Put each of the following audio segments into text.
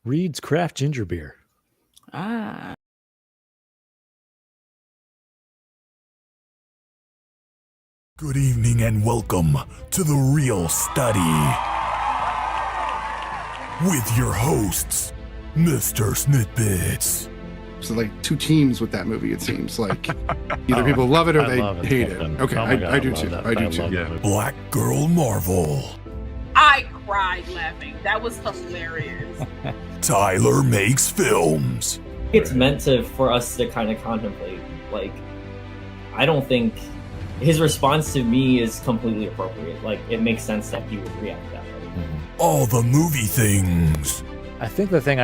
Reed's Craft Ginger Beer. Ah. Good evening and welcome to The Real Study with your hosts, MrSniDBitS. So like two teams with that movie, it seems like either people love it or they hate it. Okay, I do too. I do too. Yeah. BlackGirlMarvel. I cried laughing. That was hilarious. Tylermakesfilms. It's meant for us to kind of contemplate. Like, I don't think his response to me is completely appropriate. Like, it makes sense that he would react that way. Allthemoviethings. I think the thing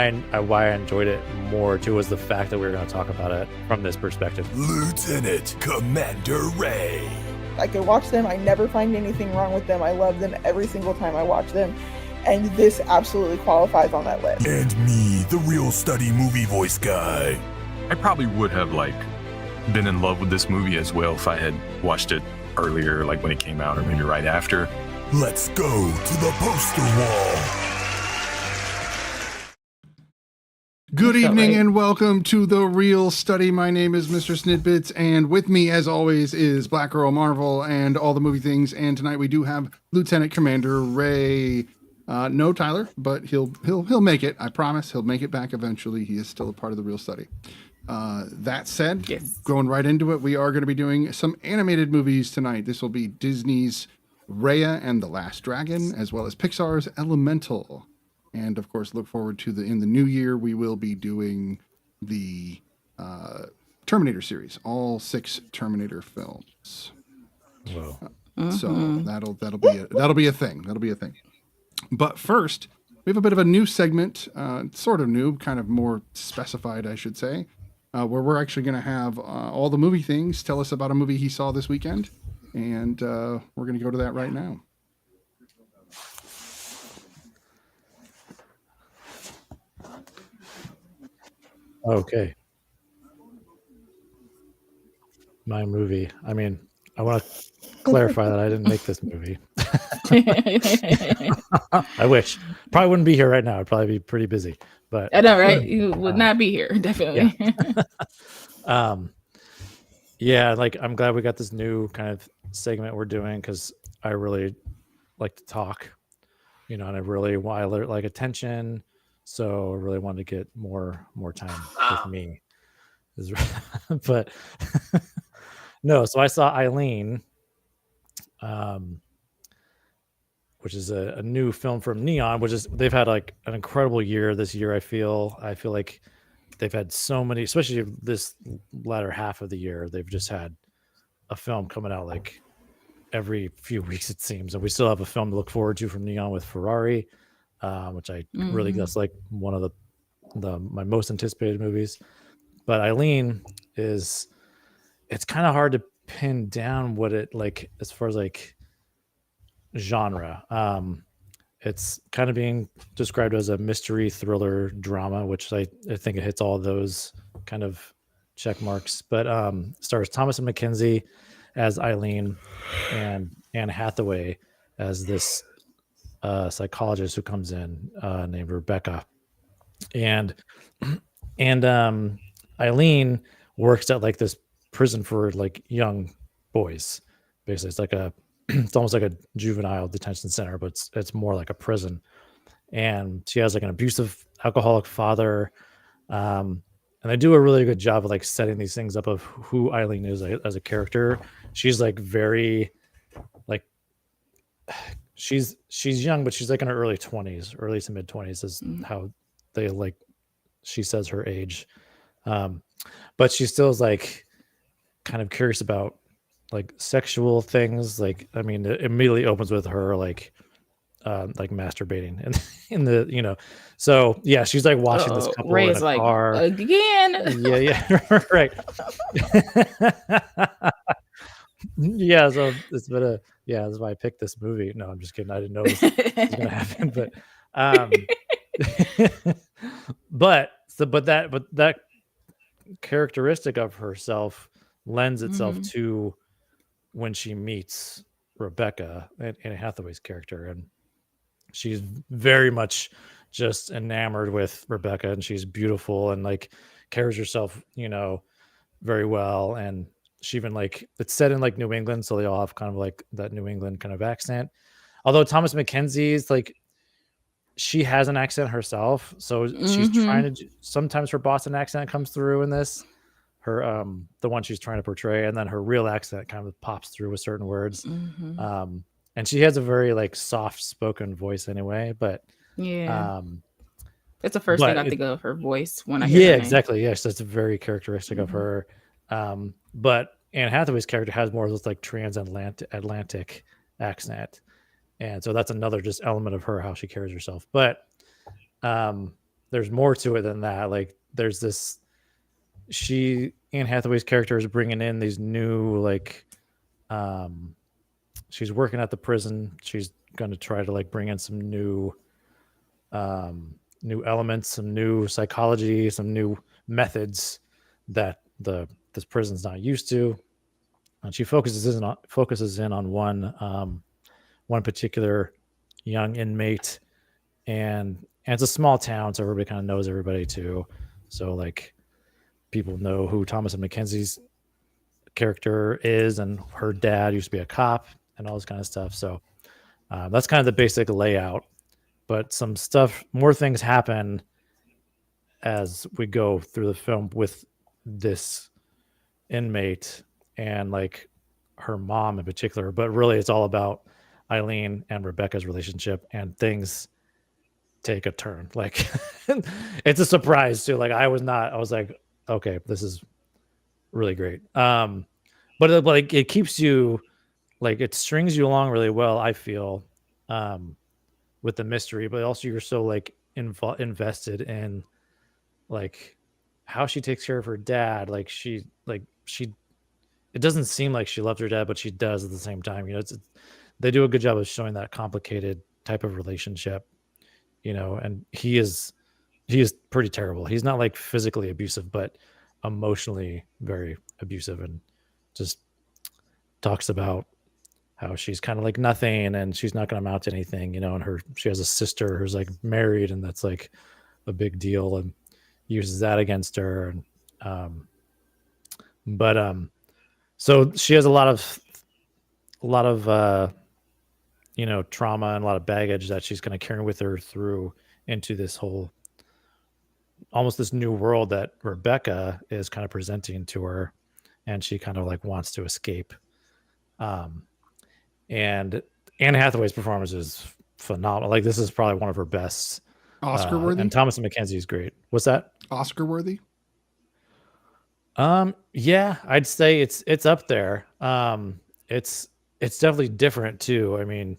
why I enjoyed it more too was the fact that we were going to talk about it from this perspective. Lieutenant Commander Ray. I could watch them. I never find anything wrong with them. I love them every single time I watch them. And this absolutely qualifies on that list. And me, the Real Study movie voice guy. I probably would have been in love with this movie as well if I had watched it earlier, like when it came out or maybe right after. Let's go to the poster wall. Good evening and welcome to The Real Study. My name is MrSniDBitS, and with me, as always, is BlackGirlMarvel and all the movie things. And tonight we do have Lieutenant Commander Ray. No Tyler, but he'll make it. I promise he'll make it back eventually. He is still a part of The Real Study. That said, going right into it, we are going to be doing some animated movies tonight. This will be Disney's Raya and the Last Dragon, as well as Pixar's Elemental. And of course, look forward to in the new year, we will be doing the Terminator series, all 6 Terminator films. Whoa. So that'll be a thing. That'll be a thing. But first, we have a bit of a new segment, sort of new, kind of more specified, I should say, where we're actually going to have all the movie things tell us about a movie he saw this weekend. And we're going to go to that right now. Okay. My movie. I mean, I want to clarify that I didn't make this movie. I wish. Probably wouldn't be here right now. I'd probably be pretty busy. But I know, right? You would not be here, definitely. Yeah. I'm glad we got this new kind of segment we're doing because I really like to talk, and I really like attention. So I really wanted to get more time with me. But no, so I saw Eileen, which is a new film from Neon, they've had an incredible year this year. I feel like they've had so many, especially this latter half of the year, they've just had a film coming out every few weeks, it seems. And we still have a film to look forward to from Neon with Ferrari, which I really, that's one of my most anticipated movies. But Eileen it's kind of hard to pin down what it as far as genre. It's kind of being described as a mystery thriller drama, which I think it hits all of those kind of check marks. But stars Thomas and Mackenzie as Eileen and Anne Hathaway as this psychologist who comes in named Rebecca. And Eileen works at this prison for young boys. Basically, it's it's almost like a juvenile detention center, but it's more like a prison. And she has an abusive alcoholic father. And they do a really good job of setting these things up of who Eileen is as a character. She's very she's young, but she's in her early 20s, early to mid 20s is how they she says her age. But she still is kind of curious about sexual things. It immediately opens with her masturbating and in the so yeah, she's watching this couple Ray in is a car again. yeah right. Yeah, so it's been that's why I picked this movie. No, I'm just kidding. I didn't know it was gonna happen, but but that characteristic of herself lends itself to when she meets Rebecca and Hathaway's character, and she's very much just enamored with Rebecca, and she's beautiful and like carries herself, very well. And she even like it's set in like New England, so they all have kind of like that New England kind of accent. Although Thomas Mackenzie's like she has an accent herself, so she's trying to sometimes her Boston accent comes through in this, her the one she's trying to portray, and then her real accent kind of pops through with certain words. And she has a very like soft spoken voice anyway, but that's the first thing I think of, her voice when I hear her name. Exactly. Yes, that's very characteristic of her. But Anne Hathaway's character has more of this like transatlantic accent, and so that's another just element of her, how she carries herself. But there's more to it than that. Like there's this, Anne Hathaway's character is bringing in these new like she's working at the prison. She's going to try to like bring in some new elements, some new psychology, some new methods that this prison's not used to. And she focuses in on one particular young inmate, and it's a small town, so everybody kind of knows everybody too. So like people know who Thomas and Mackenzie's character is, and her dad used to be a cop and all this kind of stuff. So that's kind of the basic layout. But some stuff, more things happen as we go through the film with this inmate and like her mom in particular. But really, it's all about Eileen and Rebecca's relationship, and things take a turn. Like it's a surprise too. Like I was like, okay, this is really great. But like it keeps you, like it strings you along really well, I feel. With the mystery, but also you're so like invested in like how she takes care of her dad. Like she it doesn't seem like she loves her dad, but she does at the same time. They do a good job of showing that complicated type of relationship, and he is pretty terrible. He's not like physically abusive, but emotionally very abusive, and just talks about how she's kind of like nothing and she's not going to amount to anything, and she has a sister who's like married, and that's like a big deal, and uses that against her. And so she has a lot of trauma and a lot of baggage that she's kind of carrying with her through into this whole, almost this new world that Rebecca is kind of presenting to her, and she kind of like wants to escape. And Anne Hathaway's performance is phenomenal. Like this is probably one of her best. Oscar worthy. And Thomas Mackenzie is great. What's that? Oscar worthy. Yeah, I'd say it's up there. It's definitely different too. I mean,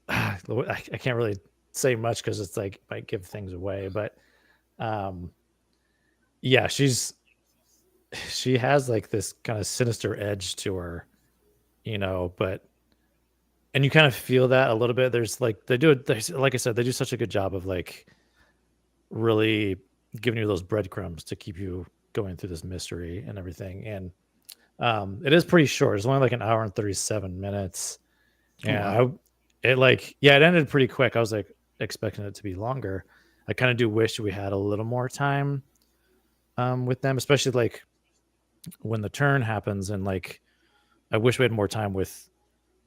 I can't really say much because it's like might give things away, but yeah, she has like this kind of sinister edge to her, but, and you kind of feel that a little bit. There's like, like I said, they do such a good job of like really giving you those breadcrumbs to keep you going through this mystery and everything. And it is pretty short. It's only like an hour and 37 minutes. And it ended pretty quick. I was like expecting it to be longer. I kind of do wish we had a little more time with them, especially like when the turn happens, and like I wish we had more time with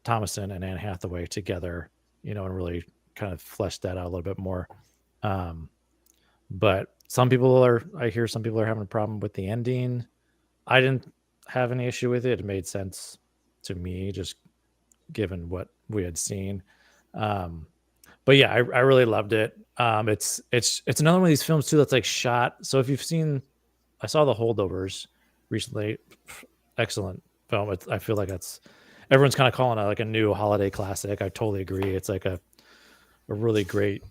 Thomason and Anne Hathaway together, and really kind of flesh that out a little bit more. But I hear some people are having a problem with the ending. I didn't have any issue with it. It made sense to me, just given what we had seen. But yeah, I really loved it. It's another one of these films too that's like shot. So if you've seen, I saw The Holdovers recently. Excellent film. I feel like everyone's kind of calling it like a new holiday classic. I totally agree. It's like a really great,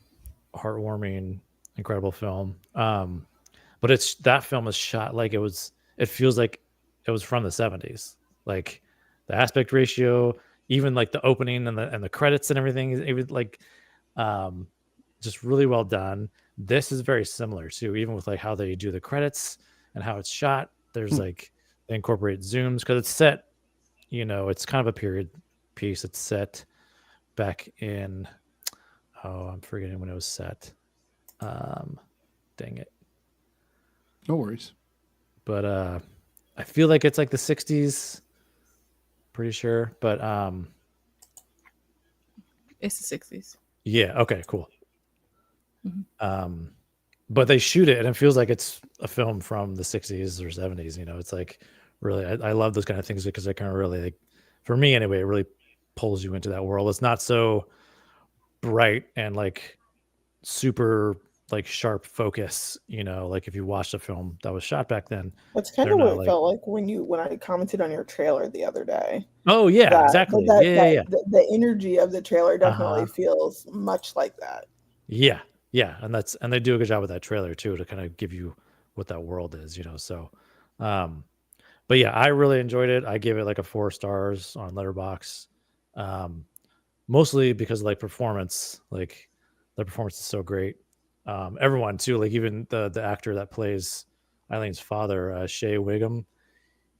heartwarming, incredible film. But that film is shot like it feels like it was from the 70s. Like the aspect ratio, even like the opening and the credits and everything, it was like just really well done. This is very similar too, even with like how they do the credits and how it's shot. There's like they incorporate zooms because it's set, it's kind of a period piece. It's set back in I'm forgetting when it was set. Dang it. No worries. But I feel like it's like the 60s. Pretty sure, but It's the 60s. yeah, okay, cool. Mhm. But they shoot it and it feels like it's a film from the 60s or 70s. You know, it's like really, I love those kind of things because they kind of really, like, for me anyway, it really pulls you into that world. It's not so bright and like super like sharp focus, you know, like if you watched a film that was shot back then. That's kind They're of what not it like- felt like when I commented on your trailer the other day. Oh yeah, That- exactly. that- Yeah. The energy of the trailer definitely Uh-huh. feels much like that. Yeah, and they do a good job with that trailer too to kind of give you what that world is, you know. So, but yeah, I really enjoyed it. I give it like a 4 stars on Letterboxd, mostly because of, like, performance. Like the performance is so great. Everyone too, like even the actor that plays Eileen's father, Shea Wiggum.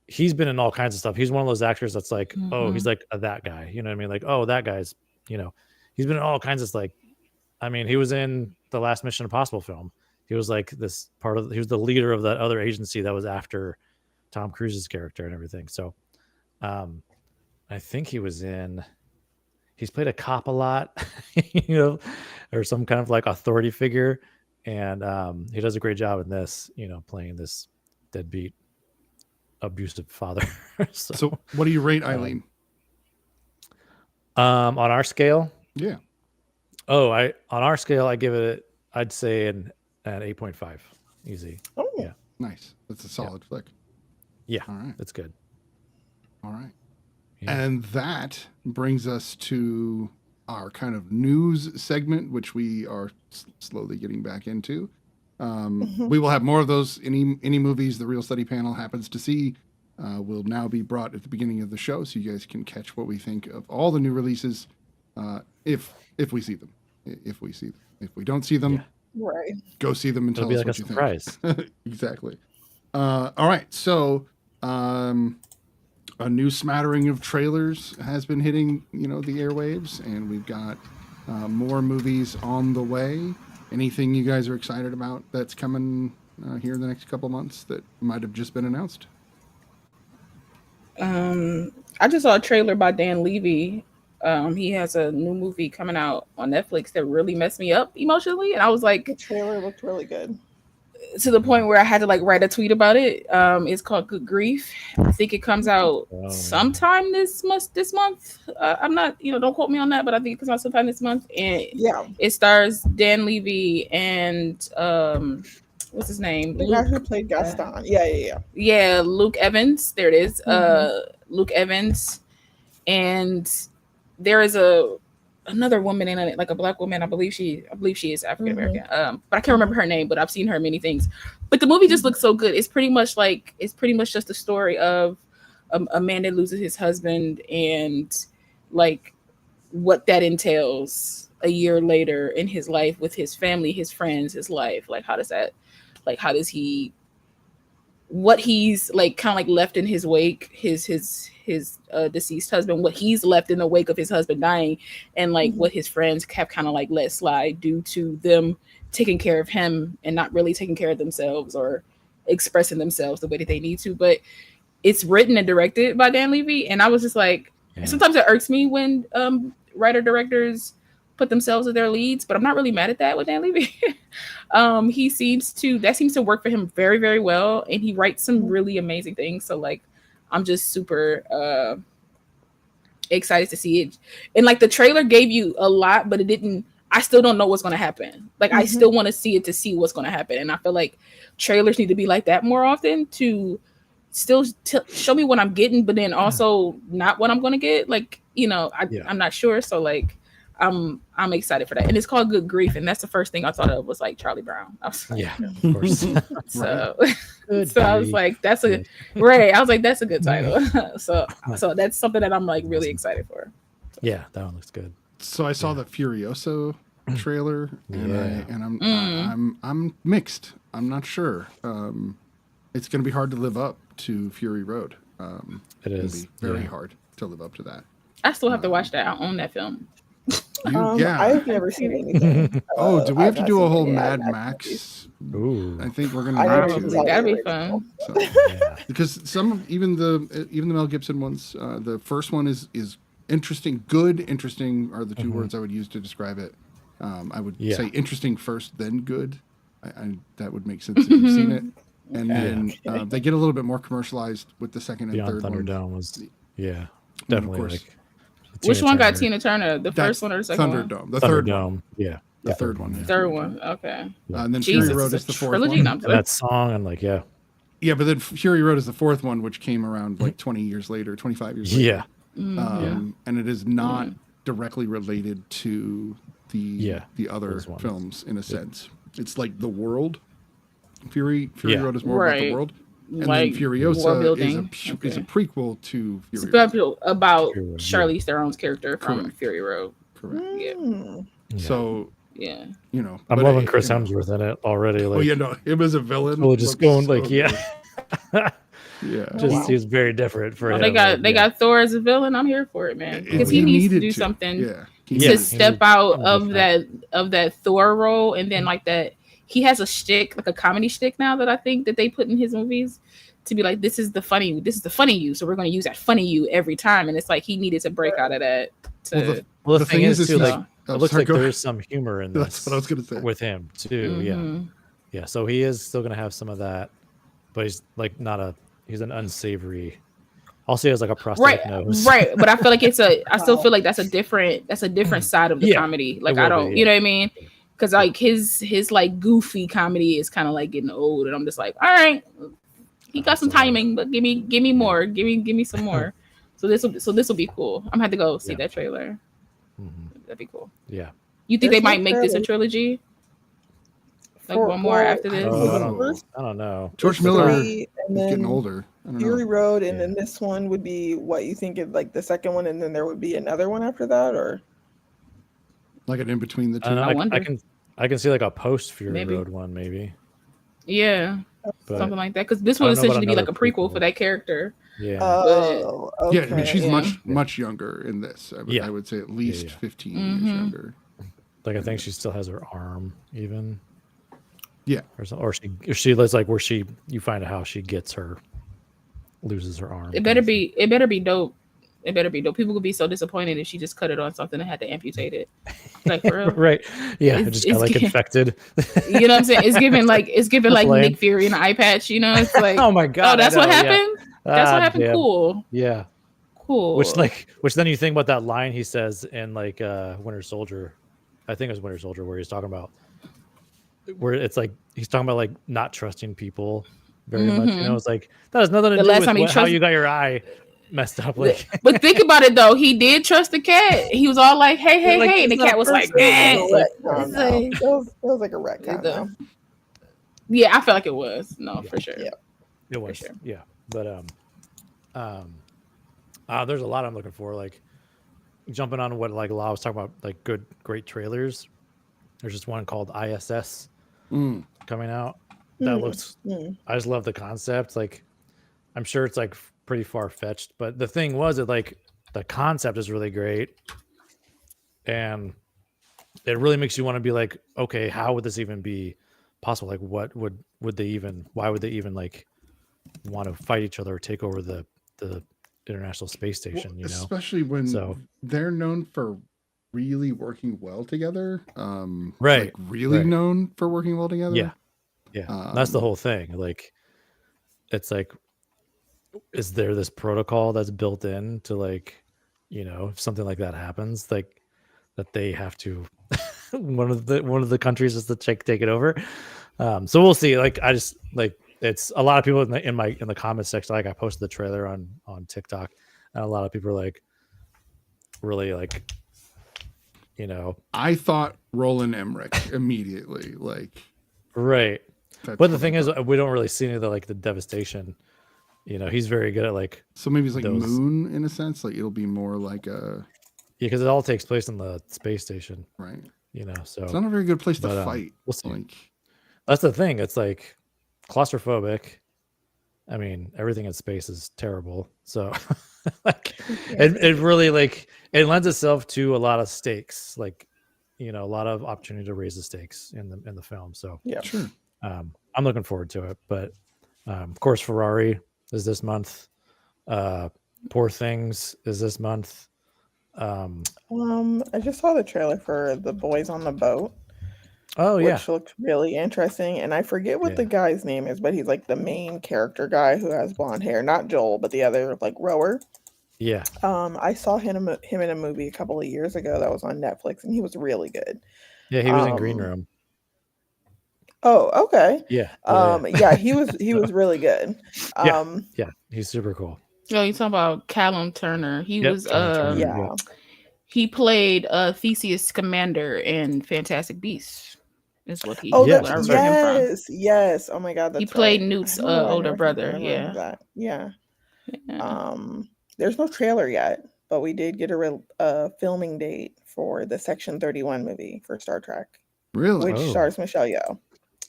He's been in all kinds of stuff. He's one of those actors that's like, oh, he's like that guy. You know what I mean? Like, oh, that guy's, you know, he's been in all kinds of, like, I mean, he was in the last Mission Impossible film. He was like this part of, he was the leader of that other agency that was after Tom Cruise's character and everything. So I think he's played a cop a lot, you know, or some kind of like authority figure. And he does a great job in this, you know, playing this deadbeat abusive father. So what do you rate Eileen? On our scale? Yeah. Oh, on our scale, I give it, I'd say an 8.5. Easy. Oh, Yeah. Nice. That's a solid flick. Yeah. All right. That's good. All right. Yeah. And that brings us to our kind of news segment, which we are slowly getting back into. We will have more of those. Any movies the Real Study panel happens to see will now be brought at the beginning of the show, so you guys can catch what we think of all the new releases if we see them. If we see them. If we don't see them, right. go see them and It'll tell be us like what a you surprise. think. Exactly. All right. So a new smattering of trailers has been hitting, you know, the airwaves, and we've got more movies on the way. Anything you guys are excited about that's coming here in the next couple months that might have just been announced? I just saw a trailer by Dan Levy. He has a new movie coming out on Netflix that really messed me up emotionally, and I was like, The trailer looked really good. to the point where I had to like write a tweet about it. It's called Good Grief. I think it comes out sometime this month. I'm not, don't quote me on that, but I think it comes out sometime this month. And Yeah. it stars Dan Levy and what's his name? The guy who played Gaston. Yeah, Luke Evans. There it is. Luke Evans. And there is another woman in it, like a black woman. I believe she is African American. But I can't remember her name, but I've seen her in many things. But the movie just looks so good. It's pretty much just a story of a man that loses his husband and like what that entails a year later in his life with his family, his friends, his life. Like what he's like kind of like left in his wake, his deceased husband, what he's left in the wake of his husband dying, and like what his friends have kind of like let slide due to them taking care of him and not really taking care of themselves or expressing themselves the way that they need to. But it's written and directed by Dan Levy, and I was just like, sometimes it irks me when writer directors put themselves as their leads, but I'm not really mad at that with Dan Levy. That seems to work for him very, very well, and he writes some really amazing things. So like, I'm just super excited to see it. And like the trailer gave you a lot, but it didn't. I still don't know what's going to happen. Like I still want to see it to see what's going to happen, and I feel like trailers need to be like that more often to still show me what I'm getting, but then also not what I'm going to get. Like I'm not sure. So like. I'm excited for that, and it's called Good Grief, and that's the first thing I thought of was like Charlie Brown. I was like, of course. So I was like, that's a good title. so that's something that I'm like really excited for. Yeah, that one looks good. So I saw the Furioso trailer, and I'm mixed. I'm not sure. It's going to be hard to live up to Fury Road. It is It'll be very hard to live up to that. I still have to watch that. I own that film. Yeah. I've never seen anything. Oh, do we have I've to not do a seen whole any Mad movies. Max? Ooh. I think we're I gonna never need even to. saw the That'd be original. fun. So, Yeah. because even the Mel Gibson ones, the first one is interesting. Good, interesting are the two words I would use to describe it. I would say interesting first, then good. That would make sense if you've seen it. And then they get a little bit more commercialized with the second and Beyond third one. Thunderdome was of definitely course. like Which one got Turner. Tina Turner? The That's first one or the second one? Thunderdome, the third one. Thunderdome. Yeah. The third one. Yeah. yeah. Third one. Okay. And then Jesus, Fury Road it's is a the fourth trilogy? one. No, I'm And that song and like Yeah, but then Fury Road is the fourth one, which came around like 20 years later, 25 years later. And it is not directly related to the other those ones. films in a sense. It's like the world. Fury Road is more about the world, and like then Furiosa world is building. a prequel to It's Fury Road. about Fury Road, Charlize Theron's character from Correct. Fury Road. Correct. Mm. So Yeah. you know, I'm but loving Chris Hemsworth in it already. Like, him as a villain. Well, just looks going like, so yeah. good. Just he's very different for him. They got Thor as a villain. I'm here for it, man, because he needs to do something to step out of that Thor role, and then like that he has a shtick, like a comedy shtick now that I think that they put in his movies to be like, this is the funny you, so we're going to use that funny you every time, and it's like he needed to break out of that. Well, the thing is too, like it looks like there's some humor in this. That's what I was going to say with him too. Yeah. So he is still going to have some of that, but he's like he's an unsavory. Also, he has like a prosthetic nose. Right. But I feel like I still feel like that's a different side of the comedy. Like I don't, you know what I mean? Because like his like goofy comedy is kind of like getting old, and I'm just like, all right, he got some timing, but give me more, give me some more. So this will be cool. I'm gonna have to go see that trailer. That'd be cool. Yeah. You think they might make this a trilogy? Like one more after this? I don't know. George Miller is getting older. I don't Fury know. Road, and then this one would be what you think of like the second one, and then there would be another one after that, or like an in between the two. I can see like a post Fury Road one maybe. Yeah, but something like that. Because this one essentially be like a prequel for that character. Yeah. Oh, okay. Yeah, I mean she's much younger in this. I would say at least 15 years younger. Like I think she still has her arm even. Yeah. Or she lives like where you find out how she loses her arm. It better be dope. It better be dope. People could be so disappointed if she just cut it on something and had to amputate it. Like for real. Right. Yeah. It just got like infected. You know what I'm saying? It's giving like Nick Fury an eye patch, you know? It's like oh my god. Oh, that's what happened? Yeah. That's what happened. Damn. Cool. Yeah. Cool. Which then you think about that line he says in like Winter Soldier. I think it was Winter Soldier where he's talking about where it's like he's talking about like not trusting people very much. You know, it's like that has nothing to do with how you got your eye messed up. Like, but think about it though, he did trust the cat. He was all like, "Hey," and the cat was like, That was like a retcon. Yeah, I felt like it was. No, for sure. Yeah, it was. Sure. Yeah, but there's a lot I'm looking for. Like jumping on what like La was talking about, like great trailers. There's just one called ISS coming out. That looks. I just love the concept. Like, I'm sure it's like pretty far fetched, but the thing was that like the concept is really great, and it really makes you want to be like, okay, how would this even be possible? Like, what would they even? Why would they even like want to fight each other or take over the International Space Station? Well, you know, especially when they're known for really working well together. Right. Like really known for working well together. Yeah. Yeah. That's the whole thing. Like, it's like, is there this protocol that's built in to like, you know, if something like that happens, like that they have to, one of the countries is to take it over. So we'll see. Like, I just like, it's a lot of people in the comment section. Like I posted the trailer on TikTok, and a lot of people are like, really like, you know, I thought Roland Emmerich immediately, like, right. But the thing is, we don't really see any of the devastation. You know, he's very good at like. So maybe it's like Moon in a sense. Like it'll be more like a. Yeah, because it all takes place in the space station. Right. You know, so it's not a very good place to fight. We'll see. Like, that's the thing. It's like claustrophobic. I mean, everything in space is terrible. So Like it really like it lends itself to a lot of stakes, like a lot of opportunity to raise the stakes in the film. So Yeah. Sure. I'm looking forward to it. But of course, Ferrari is this month. Poor Things is this month. I just saw the trailer for The Boys on the Boat, Oh yeah, which looked really interesting. And I forget what the Yeah. guy's name is, but he's like the main character guy who has blonde hair. Not Joel, but the other like rower. yeah, I saw him in a movie a couple of years ago that was on Netflix, and he was really good. yeah. He was in Green Um, Room. Oh, okay. Yeah, Yeah, he was really good. yeah, yeah. He's super cool. Oh, you talking about Callum Turner? He Yep, was Callum Turner. Yeah. he played Theseus Commander in Fantastic Beasts. Is what he. Oh, Yeah, what I that's remember right. him from. Yes. Oh my God, that's He played right. Newt's I don't know why I older never brother. remember Yeah. that. Yeah. Yeah. There's no trailer yet, but we did get a filming date for the Section 31 movie for Star Trek, Really? which Oh. stars Michelle Yeoh.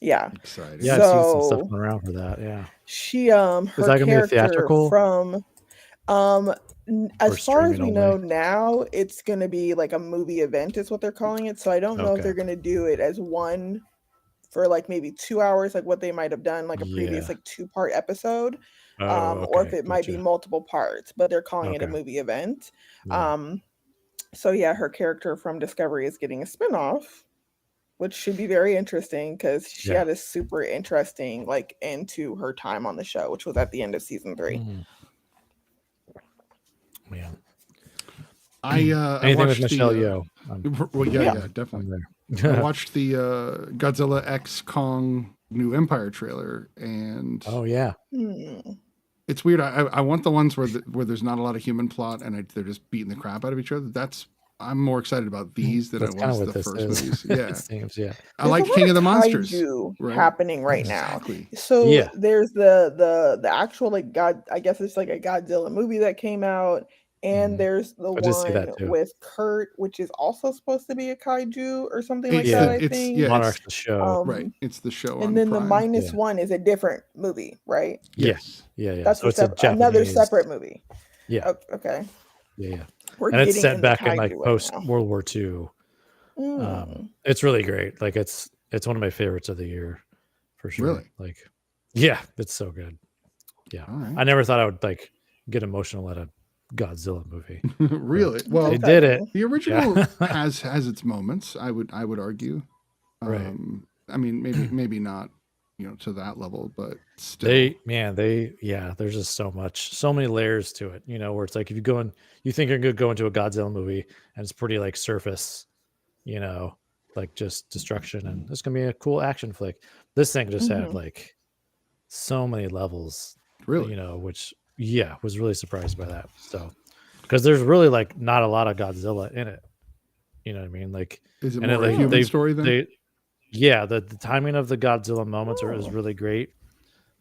Yeah. Exciting. Yeah, I've seen some stuff So going around for that. Yeah. she Is her that gonna be a character theatrical from as or far as streaming we know only? now, it's gonna be like a movie event is what they're calling it. So I don't know if Okay. they're gonna do it as one for like maybe 2 hours, like what they might have done like a previous Yeah. like 2-part episode. Oh, Or if okay. it might be Gotcha. multiple parts, but they're calling it a Okay. movie event. Yeah. So yeah, her character from Discovery is getting a spinoff, which should be very interesting because she Yeah. had a super interesting like end to her time on the show, which was at the end of season 3. Mhm. Yeah. I Anything with watched Michelle the, Yeoh. well, Yeah. yeah, I'm definitely. I there. watched the Godzilla X Kong New Empire trailer, and Oh yeah. it's weird. I want the ones where there's not a lot of human plot and they're just beating the crap out of each other. I'm more excited about these than That's I kind of was what the this first is. movies. Yeah, It seems. Yeah. I like King of the Monsters. Kaiju happening right Exactly. now. So Yeah. there's the actual like God. I guess it's like a Godzilla movie that came out, and Mhm. there's the I did see that one too. with Kurt, which is also supposed to be a kaiju or something like It's that. Yeah. I it's think. yeah, Monarch's it's, the show. right. It's the show on And then the Prime. minus Yeah. one is a different movie, right? Yes. Yeah. Yeah. That's So it's a another Japanese. separate movie. Yeah. Okay. Yeah. We're And it's getting set into back in like kaiju right post now. World War II. It's really great. Like it's one of my favorites of the year for sure. Really? Like, yeah, it's so good. Yeah. All right. I never thought I would like get emotional at a Godzilla movie. Really? But Well, they did it. the original Yeah. has its moments. I would argue. Right. I mean, maybe not, to that level, but still. There's just so many layers to it, where it's like if you think you're gonna go into a Godzilla movie and it's pretty like surface, like just destruction and it's gonna be a cool action flick. This thing just had like so many levels, Really? which was really surprised by that. So because there's really like not a lot of Godzilla in it. You know what I mean? Like, Is it and more a like human story then? The timing of the Godzilla moments is really great.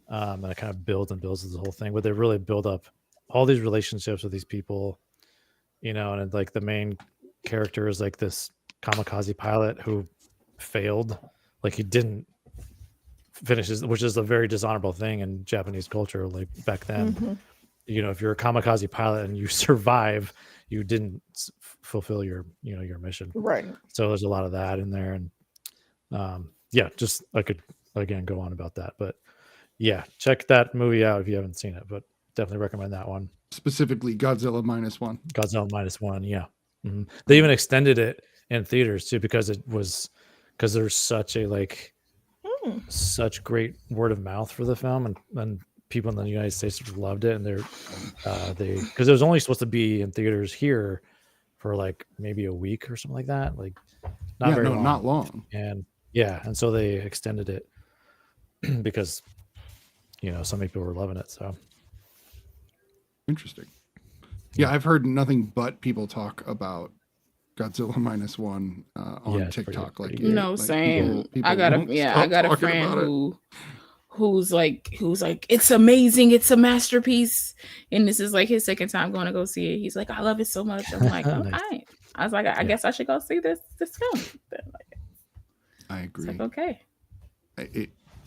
And it kind of builds the whole thing, but they really build up all these relationships with these people, and like the main character is like this kamikaze pilot who failed, like he didn't finish which is a very dishonorable thing in Japanese culture. Like back then, if you're a kamikaze pilot and you survive, you didn't fulfill your mission. Right. So there's a lot of that in there, and just I could again go on about that, but check that movie out if you haven't seen it, but definitely recommend that one. Specifically Godzilla -1. Godzilla -1. Yeah. They even extended it in theaters too, because there's such a such great word of mouth for the film, and people in the United States loved it, and because it was only supposed to be in theaters here for like maybe a week or something like that, like not very long. Not long. And and so they extended it because so many people were loving it. So Interesting. Yeah, I've heard nothing but people talk about Godzilla -1 on it's TikTok. pretty Like, good. No, like same. people I got won't a stop talking friend about it. who's like it's amazing, it's a masterpiece, and this is like his second time going to go see it. He's like, I love it so much. I'm like, Nice. okay. I was like, I guess I should go see this film. Then, like, I it's agree. like, okay.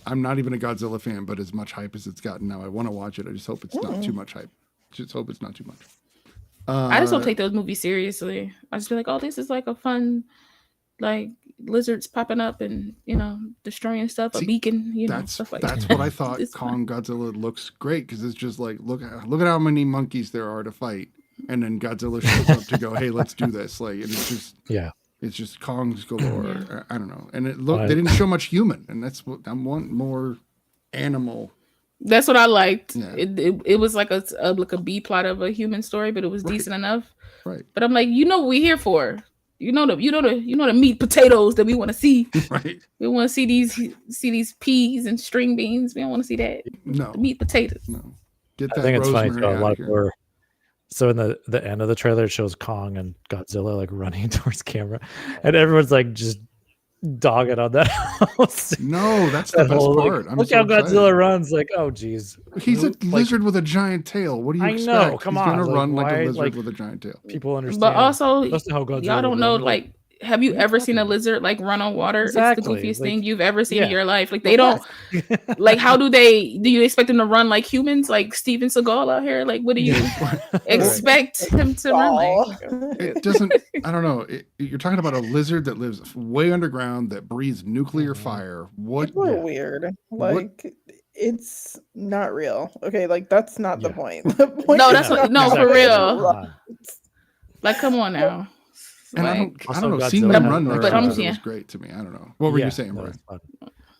I'm not even a Godzilla fan, but as much hype as it's gotten now, I want to watch it. I just hope it's not too much hype. Just hope it's not too much. I just don't take those movies seriously. I just be like, oh, this is like a fun, like lizards popping up and destroying stuff, a beacon, stuff like that. That's what I thought. It's Kong Godzilla looks great because it's just like look at how many monkeys there are to fight, and then Godzilla shows up to go, hey, let's do this. Like, and it's just it's just Kong's galore. Yeah. I don't know, and they didn't show much human, and that's what I want, more animal. That's what I liked. Yeah. It was like a B plot of a human story, but it was decent enough. Right. But I'm like, what we're here for. The meat potatoes that we want to see. Right. We want to see these peas and string beans. We don't want to see that. No. The meat potatoes. No. Get that. I think it's funny rosemary too. A out lot of of here. people so in the end of the trailer, it shows Kong and Godzilla like running towards camera, and everyone's like just dogging on that house. No, that's the That best whole, like, part. I'm look so how excited. Godzilla runs. Like, oh geez, He's a Like, lizard with a giant tail. What do you I expect? know, come He's on, gonna like, run like why, a lizard like, with a giant tail. people understand. But also, That's how Godzilla y'all don't would know, run. like, have you ever seen a lizard like run on water? Exactly, It's the goofiest like, thing you've ever seen in yeah. your life. Like, they don't, like, how do you expect them to run like humans, like Steven Seagal out here? Like, what do you expect him to run like? It doesn't. I don't know. You're talking about a lizard that lives way underground that breathes nuclear fire. What? People are weird. Like, it's not real. Okay, like that's not the point. The point No, is that's what, not no, for that real. run. Like, come on now. And I Like, don't know. Seeing Godzilla them has run more, next to each other yeah. was great to me. I don't know. What were you saying, no, Brian? it's fun.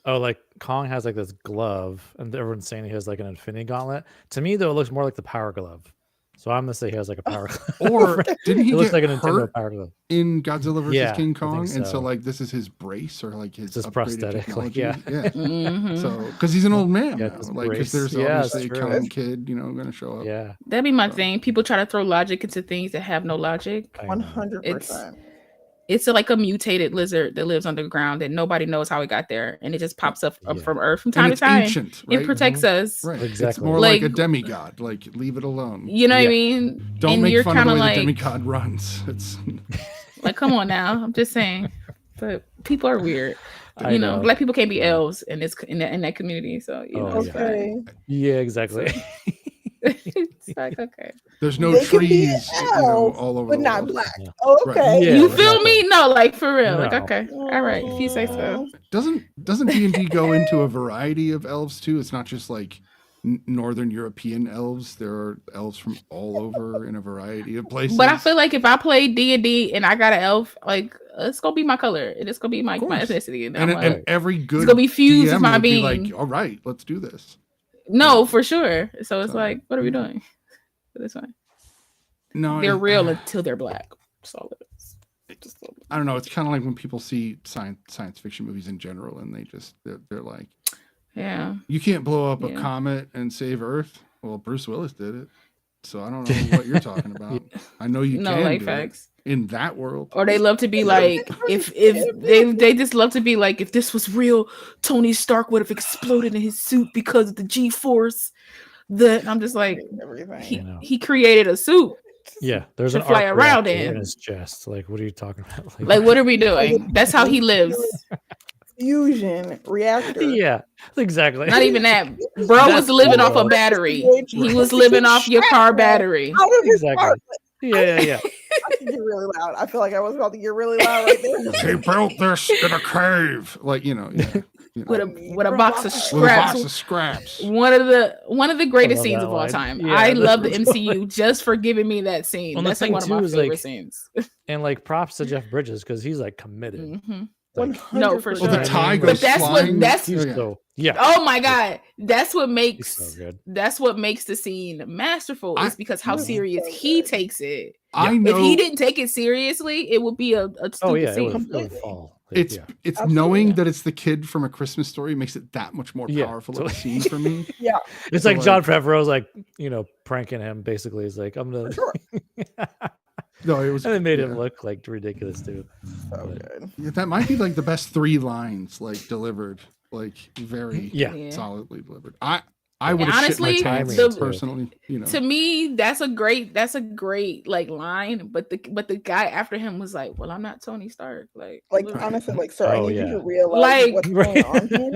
Oh, like Kong has like this glove, and everyone's saying he has like an infinity gauntlet. To me, though, it looks more like the power glove. So I'm gonna say he has like a power glove. Or didn't he it looks get like a Nintendo hurt power glove in Godzilla vs. Yeah, King I Kong? think And so so. like this is his brace or like his It's his upgraded prosthetic, like, technology. yeah. Mhm. So because he's an old man Yeah, now, it's like brace. because there's Yeah, it's obviously a true. killing kid, going to show up. Yeah, that'd be my thing. People try to throw logic into things that have no logic. 100%. It's like a mutated lizard that lives underground that nobody knows how it got there, and it just pops up from Earth from time And to it's time. ancient, right? It protects us. Right. It's Exactly. more like a Like- demigod. Like leave it alone. You know what I mean? Don't and make you're fun of kind the of way like, the demigod runs. It's like, come on now. I'm just saying. But people are weird. I You know, know. black people can't be elves in that community. So Oh, it's yeah. fine. yeah, exactly. It's like, okay. there's no They can be trees, elves, all over but the not world. black. Yeah. Oh, Right. okay. Yeah, You feel exactly. me? No, like for real. Like, No. okay. All right. If you say so. Doesn't D&D go into a variety of elves too? It's not just like Northern European elves. There are elves from all over in a variety of places. But I feel like if I play D&D and I got an elf, like it's gonna be my color and it's gonna be my course. ethnicity. And, and, I'm and like, every good gonna be fused DM with my would be being. like, all right, let's do this. no, for sure. So it's So, like, what are we doing? But it's fine. No, They're real until they're black. That's all it is. Just a little bit. I don't know. It's kind of like when people see science fiction movies in general, and they're like, Yeah. you can't blow up a Yeah. comet and save Earth. Well, Bruce Willis did it, so I don't know what you're talking about. I know you No, can like do facts. it in that world. Or they love to be like, if they just love to be like, if this was real, Tony Stark would have exploded in his suit because of the G-force. I'm just like, Everything. he created a suit. Yeah, there's To an fly arc around reactor in. his chest. Like, what are you talking about? Like, what are we doing? That's how he lives. Fusion reactor. Yeah, exactly. Not even that. Bro was living off a battery. He was living off your car battery. Out of his Exactly. heart. Yeah. I can get really loud. I feel like I was about to get really loud right there. He built this in a cave, like With a box of with a scraps. box of scraps. One of the greatest love scenes that of all line. time. Yeah, I that's love the really MCU just for giving me that scene. Well, the That's like thing one of too my is, favorite like, scenes. And like props to Jeff Bridges because he's like committed. Mhm. Like, No, for Well, the sure. tie But goes that's flying. what that's he's Yeah. so yeah. oh my god. That's what He's makes so good. that's what makes the scene masterful. Is because how serious he takes it. I If know he didn't take it seriously, it would be a stupid Oh yeah, it scene. would fall. Like, it's yeah. it's Absolutely. knowing that it's the kid from A Christmas Story makes it that much more Yeah, powerful of a totally. scene for me. Yeah. It's So, like like- John Favreau's like pranking him. Basically, he's like, I'm gonna. Sure. No, it was. And they made yeah. him look like ridiculous too. So But- good. Yeah, that might be like the best 3 lines like delivered, like very Yeah. Yeah. solidly delivered. I would have shit my honestly, pants the- personally. To me, that's a great like line. But the guy after him was like, well, I'm not Tony Stark. Like Like literally. honestly, like sir, I Oh, need you yeah. to realize Like- what's going on here.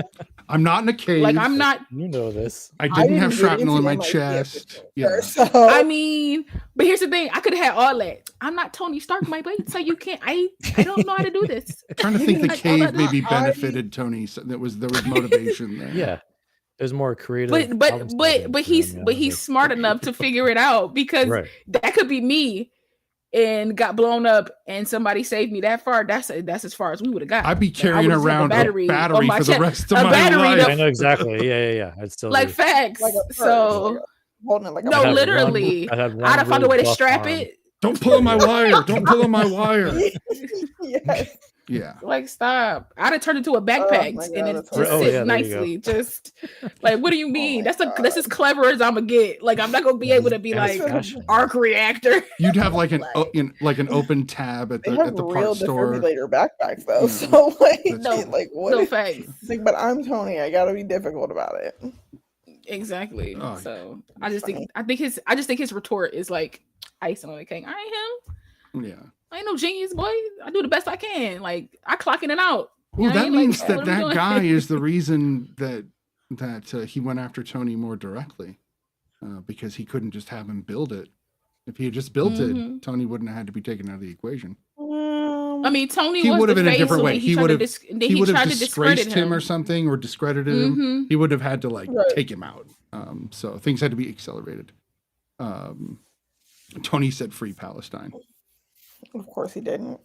I'm not in a cave. Like I'm not. You know this. I didn't have get shrapnel in into my MIT chest. Yeah. Yeah. So I mean, but here's the thing: I could have had all that. I'm not Tony Stark, my baby, so you can't. I don't know how to do this. I'm trying to think the Like, all cave that- maybe benefited Tony. So there was motivation there. Yeah. There's more creative. But problem solving for he's him, but yeah. he's Like, smart enough to figure it out because right. that could be me and got blown up and somebody saved me that far. That's as far as we would have got. I'd be Like, I carrying would've just had around the a battery on my for the chest. rest of A my battery life. I know exactly. Yeah. I'd still Like be, facts. like a purse, So like holding it like a no, I'd have literally. I'd have one I'd have found a way really to buff strap arm. it. Don't pull on my wire. Don't pull on my wire. yes. Yeah. Like stop. I'd have turned into a backpack my God, and it that's just hilarious. sit Oh, yeah, there you go. nicely. Just like, what do you mean? my That's as clever as I'm gonna get. Like I'm not gonna be able to be And it's like fashion. arc reactor. You'd have like an open tab at They the have at the real parts store. defibrillator backpacks though. Yeah. So like, That's No, true. like what? No if- facts. it's like, but I'm Tony. I gotta be difficult about it. Exactly. Oh, So I just funny. think his retort is like icing on the cake. I ain't him. Yeah. I ain't no genius, boy. I do the best I can. Like I clock in and out. Well, I that ain't like, means what that are we that doing? guy is the reason that he went after Tony more directly, because he couldn't just have him build it. If he had just built Mhm. it, Tony wouldn't have had to be taken out of the equation. I mean, Tony He was would have the been a face, different so way. when He tried would to have then he would tried have to discredit disgraced him or something, or discredited him. Mhm. He would have had to like Right. take him out. So things had to be accelerated. Tony said free Palestine. Of course he didn't.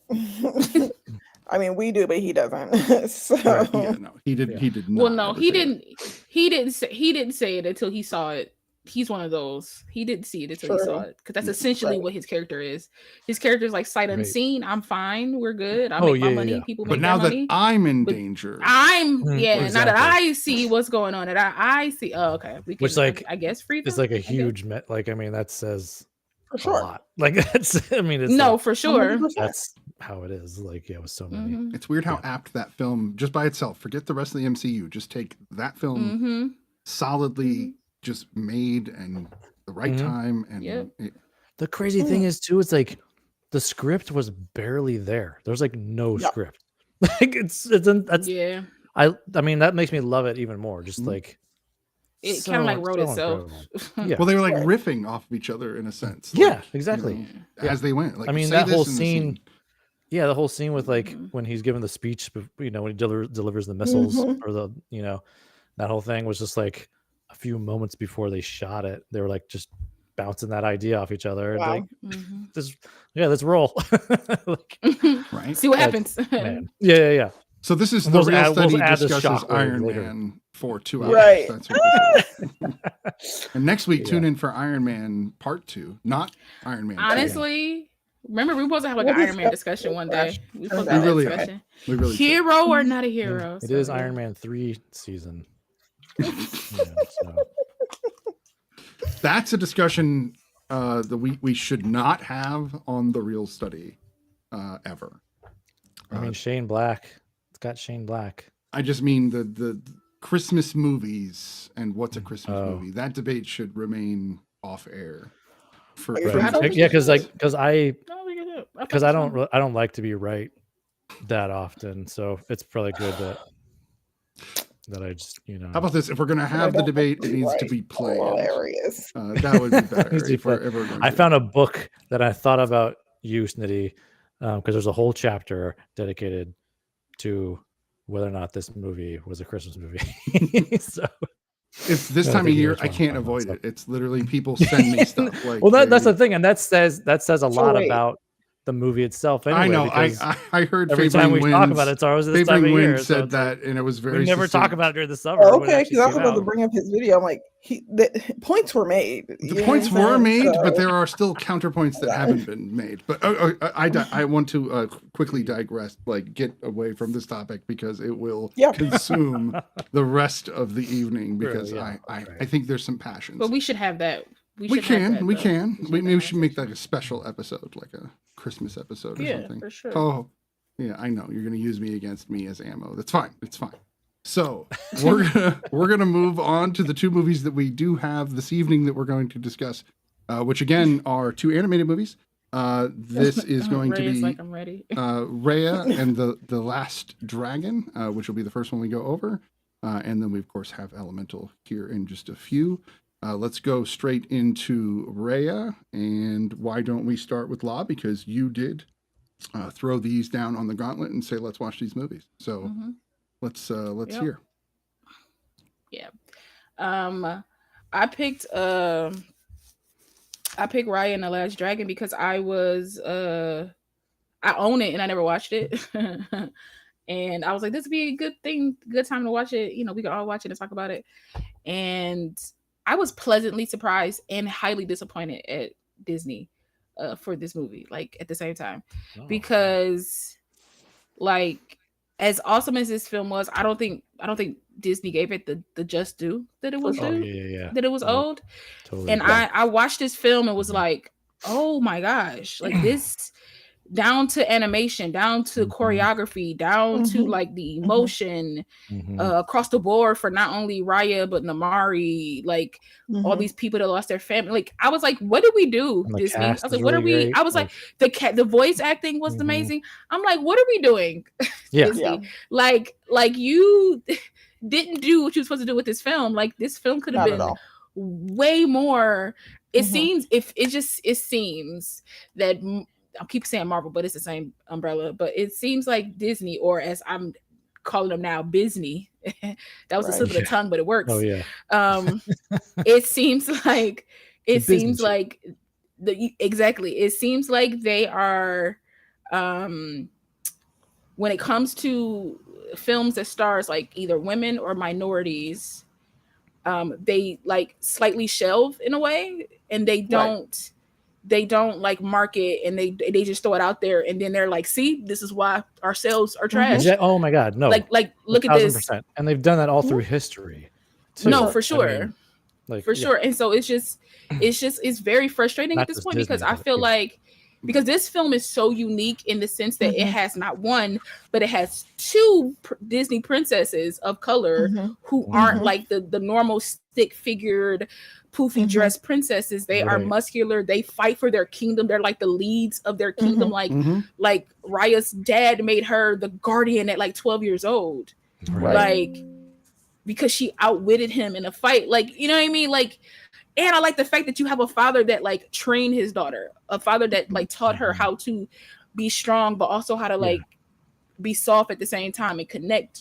I mean, we do, but he doesn't. So Right, yeah, no, he did. Yeah. He did not. Well, no, ever he say that. didn't. He didn't say it until he saw it. He's one of those. He didn't see it until he saw True. it because that's essentially Right. what his character is. His character is like sight Right. unseen. I'm fine. We're good. I Oh, make my yeah, money. yeah. People But make now their that money. I'm in But danger, I'm Mm, yeah. Now that exactly. I see what's going on, that I see. Oh, okay. We can, Which, like, I guess free. It's them, like a I guess. huge like I mean that says for a sure. lot. Like that's I mean it's No, like, for sure. 100%. that's how it is. Like yeah, with so many. Mhm. it's weird how apt that film, just by itself, forget the rest of the MCU, just take that film Mhm. solidly just made and the right Mhm. time and Yep. The crazy thing is too, it's like the script was barely there. There's like no Yep. script. Like that's Yeah. I mean that makes me love it even more. Just Mhm. like It kind of like wrote itself. incredible. Yeah. well, they were like Right. riffing off of each other in a sense. Yeah, like, exactly. you know, as they went. Like I mean say that this whole in the scene. Yeah, the whole scene with like Mhm. when he's giving the speech, you know, when he delivers the missiles Mhm. or the, you know, that whole thing was just like a few moments before they shot it. They were like just bouncing that idea off each other. And Wow. like, Mhm. let's roll. Like, right. See what That's- happens. man. Yeah. So this is And the we'll real add- we'll study add the discusses shockwave Iron later. Man for 2 hours. Right. That's what this is. And next week, Yeah. tune in for Iron Man Part 2, not Iron Man 2. Honestly, remember we were supposed to have like We'll an Iron Man discuss discussion it. one day. We supposed to We have that really- discussion. we really should. Hero or not a hero? It So, is yeah. Iron Man 3 season. Yeah, so. That's a discussion that we should not have on the real study ever. I mean Shane Black. It's got Shane Black. I just mean the Christmas movies and what's a Christmas Oh. movie. That debate should remain off air. For Like, Right. for don't Yeah, think because it I don't like to be right that often, so it's probably good that I just How about this? If we're gonna have the don't debate, it think needs to right. be played. Hilarious. That would be better. Needs to be if we're played. ever going I to. found a book that I thought about you, Snitty, because there's a whole chapter dedicated to whether or not this movie was a Christmas movie. So, It's this I time of think you year. just I wanna can't talk about avoid stuff. it. It's literally people send me stuff. Like, well, that's they- the thing, and that says a lot wait. about the movie itself. Anyway, I know. because I heard every Favoring time we talk Winds- about it, it's always this time Favoring of year. Winds so said it's like, that, and it was very. we never talk succinct. about it during the summer. when it Okay, actually because I was came about to out. bring up his video. I'm like, the points were made. You The know points what I'm were saying? made, So- but there are still counterpoints that haven't been made. But I want to quickly digress, like get away from this topic because it will Yeah. consume the rest of the evening. Because True, yeah, I right. think there's some passions. But we should have that. We should have can. that, We though. can. should Maybe have we should that. make like a special episode, like a Christmas episode or Yeah, something. for sure. Oh, yeah, I know you're gonna use me against me as ammo. That's fine. It's fine. So we're gonna move on to the two movies that we do have this evening that we're going to discuss, which again are two animated movies. This is going to Ray is be like, I'm ready. Raya and the Last Dragon, which will be the first one we go over. And then we, of course, have Elemental here in just a few. Let's go straight into Raya. And why don't we start with Law? Because you did throw these down on the gauntlet and say, let's watch these movies. So let's hear. Yeah. I picked Raya and the Last Dragon because I own it and I never watched it. And I was like, this would be a good time to watch it. You know, we could all watch it and talk about it. And I was pleasantly surprised and highly disappointed at Disney for this movie, like at the same time. Because like as awesome as this film was, I don't think Disney gave it the just due that it was due. That it was owed. Totally. And I watched this film and was like, oh my gosh, like this down to animation, down to choreography, down to like the emotion across the board for not only Raya but Namari, like all these people that lost their family. Like I was like, what did we do, Disney? I was like, what are we? Great. I was like, the voice acting was amazing. I'm like, what are we doing? Disney? Like you didn't do what you were supposed to do with this film. Like this film could have been way more. It seems it seems that. I keep saying Marvel, but it's the same umbrella. But it seems like Disney, or as I'm calling them now, Bizney. That was a slip of the tongue, but it works. Oh yeah. It seems like It seems like it seems like they are when it comes to films that stars like either women or minorities, they like slightly shelve in a way, and they don't like market, and they just throw it out there, and then they're like, see, this is why our sales are trash. Oh my god, no, like look at this. And they've done that all through history too. No, for sure. I mean, sure. And so it's very frustrating at this point, because I feel like, because this film is so unique in the sense that it has not one, but it has two Disney princesses of color who aren't like the normal stick figured poofy dress princesses. They are muscular. They fight for their kingdom. They're like the leads of their kingdom. Like Raya's dad made her the guardian at like 12 years old. Like, because she outwitted him in a fight. Like, you know what I mean? Like, and I like the fact that you have a father that like trained his daughter, a father that like taught her how to be strong, but also how to like be soft at the same time and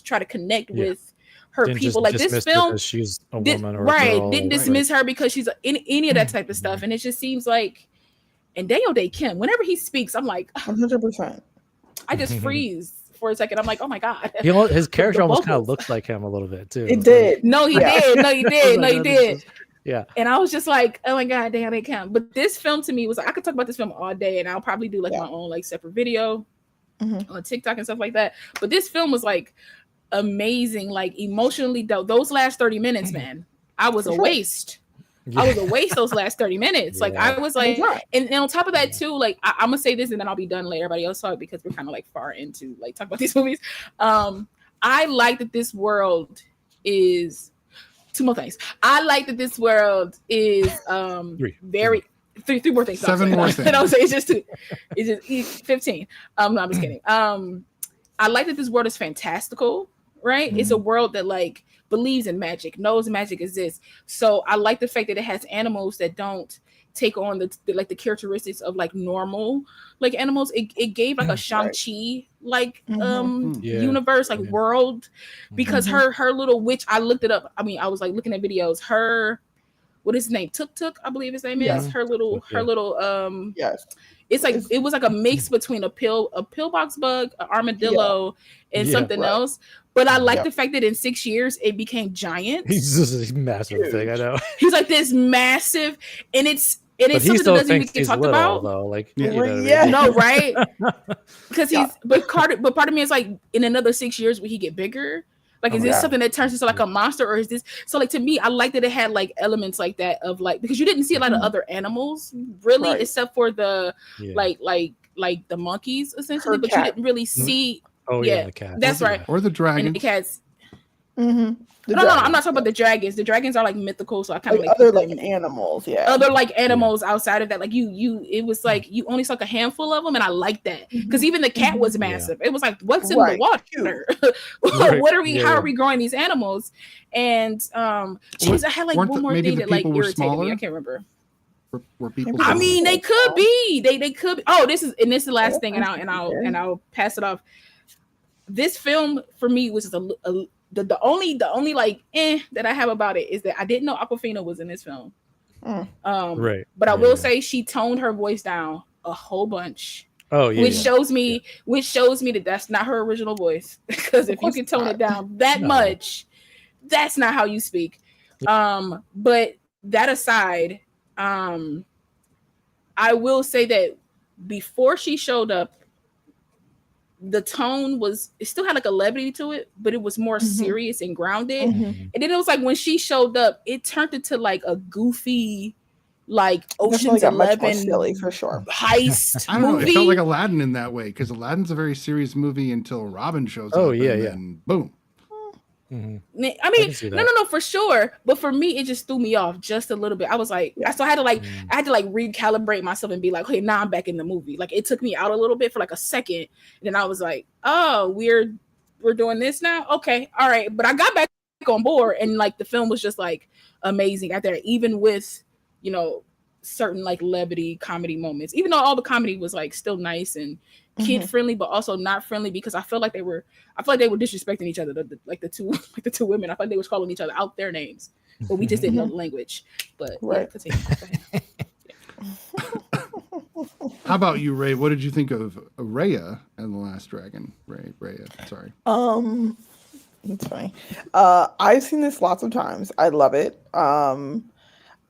try to connect with her people. Like this film, she's a woman, or didn't dismiss her because she's any of that type of stuff. And it just seems like, and Daniel Day Kim, whenever he speaks, I'm like 100%. I just freeze for a second. I'm like, oh my god, his character almost kind of looks like him a little bit too. It did. No, he did. No, he did. No, he did. Yeah. And I was just like, oh my god, damn, they count. But this film to me was like, I could talk about this film all day, and I'll probably do like my own like separate video on TikTok and stuff like that. But this film was like amazing, like emotionally. Those last 30 minutes, man, I was a waste. I was a waste those last 30 minutes. Like I was like, and on top of that too, like I'm gonna say this and then I'll be done, let everybody else talk, because we're kind of like far into like talk about these movies. I like that this world is two more things. I like that this world is three more things. Seven more things. And I would say it's just 15. No, I'm just kidding. I like that this world is fantastical, right? It's a world that like believes in magic, knows magic exists. So I like the fact that it has animals that don't take on the characteristics of like normal like animals. It gave like a Shang-Chi like universe, like world, because her little witch, I looked it up. I mean, I was like looking at videos. Her, what is his name? Tuk, I believe his name is. Her little it's like it was like a mix between a pillbox bug, an armadillo, and something else. But I like the fact that in 6 years it became giant. He's just a massive thing, I know. He's like this massive, and it's something that doesn't even get talked about. Though, like no, right? Because but part of me is like, in another 6 years will he get bigger? Like, is this something that turns into like a monster, or is this? So like, to me, I like that it had like elements like that of like, because you didn't see a lot of other animals really, except for the like the monkeys essentially, but you didn't really see. The cat. That's right. Or the dragon. And the cats. No, I'm not talking about the dragons. The dragons are like mythical, so I kind of like other like animals, other like animals outside of that. Like it was like you only saw like a handful of them, and I like that because even the cat was massive. It was like, what's in the water? What are we? How are we growing these animals? And I had like one more thing that like irritated me. I can't remember. Were people? I mean, they could be. They could be. Oh, this is the last thing, and I'll pass it off. This film for me was just the only like that I have about it is that I didn't know Awkwafina was in this film. Right. But I will say she toned her voice down a whole bunch. Oh yeah. Which shows me that that's not her original voice. Because if you can tone it down that much, that's not how you speak. But that aside, I will say that before she showed up, the tone it still had like a levity to it, but it was more serious and grounded. And then it was like when she showed up, it turned into like a goofy, like Ocean's 11 silly for sure heist I don't know. movie. It felt like Aladdin in that way because Aladdin's a very serious movie until Robin shows up. And boom. I mean, no, for sure. But for me, it just threw me off just a little bit. I was like, so I had to recalibrate myself and be like, okay, now I'm back in the movie. Like it took me out a little bit for like a second. And then I was like, oh, we're doing this now. Okay, all right. But I got back on board, and like the film was just like amazing out there, even with certain like levity comedy moments. Even though all the comedy was like still nice and kid friendly, but also not friendly because I feel like they were disrespecting each other. The two women. I feel like they were calling each other out their names, but we just didn't know the language. But continue. How about you, Ray? What did you think of Raya and the Last Dragon? Raya. Sorry. It's funny. I've seen this lots of times. I love it.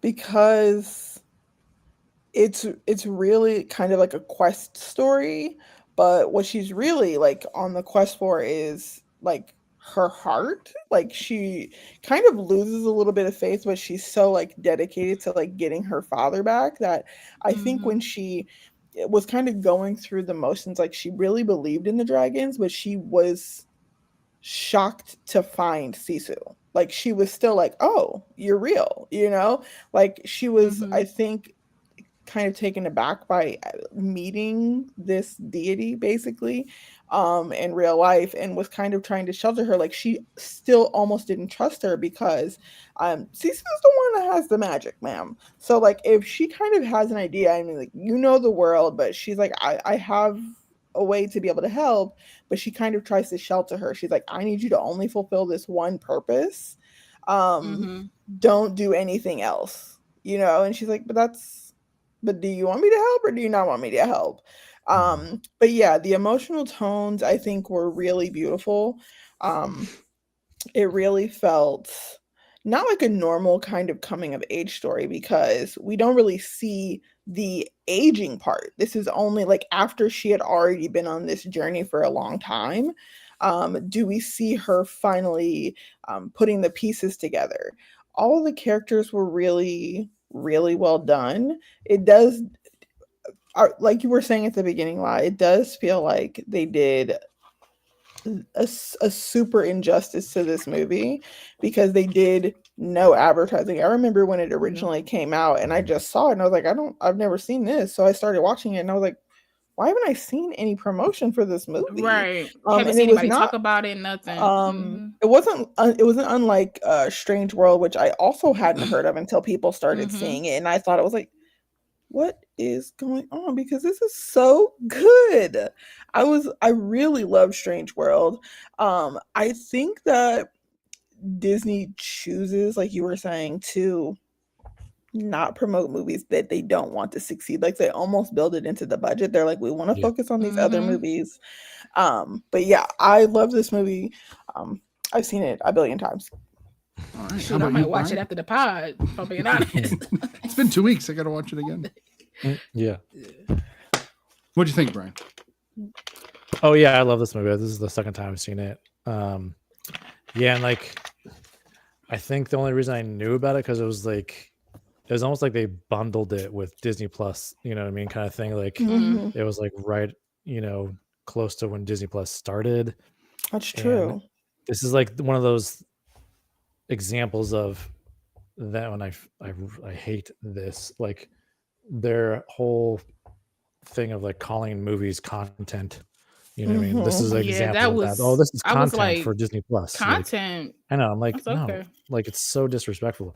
Because it's really kind of like a quest story, but what she's really like on the quest for is like her heart. Like she kind of loses a little bit of faith, but she's so like dedicated to like getting her father back that I think when she was kind of going through the motions, like she really believed in the dragons, but she was shocked to find Sisu. Like she was still like, oh, you're real, like she was, I think, kind of taken aback by meeting this deity basically in real life, and was kind of trying to shelter her. Like she still almost didn't trust her because Sisu's the one that has the magic, ma'am. So like if she kind of has an idea, I mean, like the world, but she's like, I have a way to be able to help, but she kind of tries to shelter her. She's like, I need you to only fulfill this one purpose. Don't do anything else, and she's like, but do you want me to help or do you not want me to help? But yeah, the emotional tones I think were really beautiful. It really felt not like a normal kind of coming of age story because we don't really see the aging part. This is only like after she had already been on this journey for a long time. Do we see her finally putting the pieces together? All of the characters were really, really well done. It does, like you were saying at the beginning, La, it does feel like they did a super injustice to this movie because they did no advertising. I remember when it originally came out and I just saw it and I was like, I've never seen this. So I started watching it and I was like, why haven't I seen any promotion for this movie? Right. Haven't seen anybody talk about it, nothing. It wasn't unlike Strange World, which I also hadn't heard of until people started seeing it. And I thought it was like, what is going on? Because this is so good. I really love Strange World. I think that Disney chooses, like you were saying, to not promote movies that they don't want to succeed. Like they almost build it into the budget. They're like, we want to focus on these other movies. But yeah, I love this movie. I've seen it a billion times. All right. Shoot, I might watch it after the pod, if I'm being honest. It's been 2 weeks. I gotta watch it again. Yeah. What'd you think, Brian? Oh yeah, I love this movie. This is the second time I've seen it. And like I think the only reason I knew about it because it was almost like they bundled it with Disney Plus, you know what I mean, kind of thing. Like it was like right, close to when Disney Plus started. That's true. And this is like one of those examples of that when I hate this, like their whole thing of like calling movies content. You know what I mean? This is an Yeah, that example of that. Oh, was. this is I was content like, for Disney Plus. Like, content. I know. I'm like, That's no, okay. like it's so disrespectful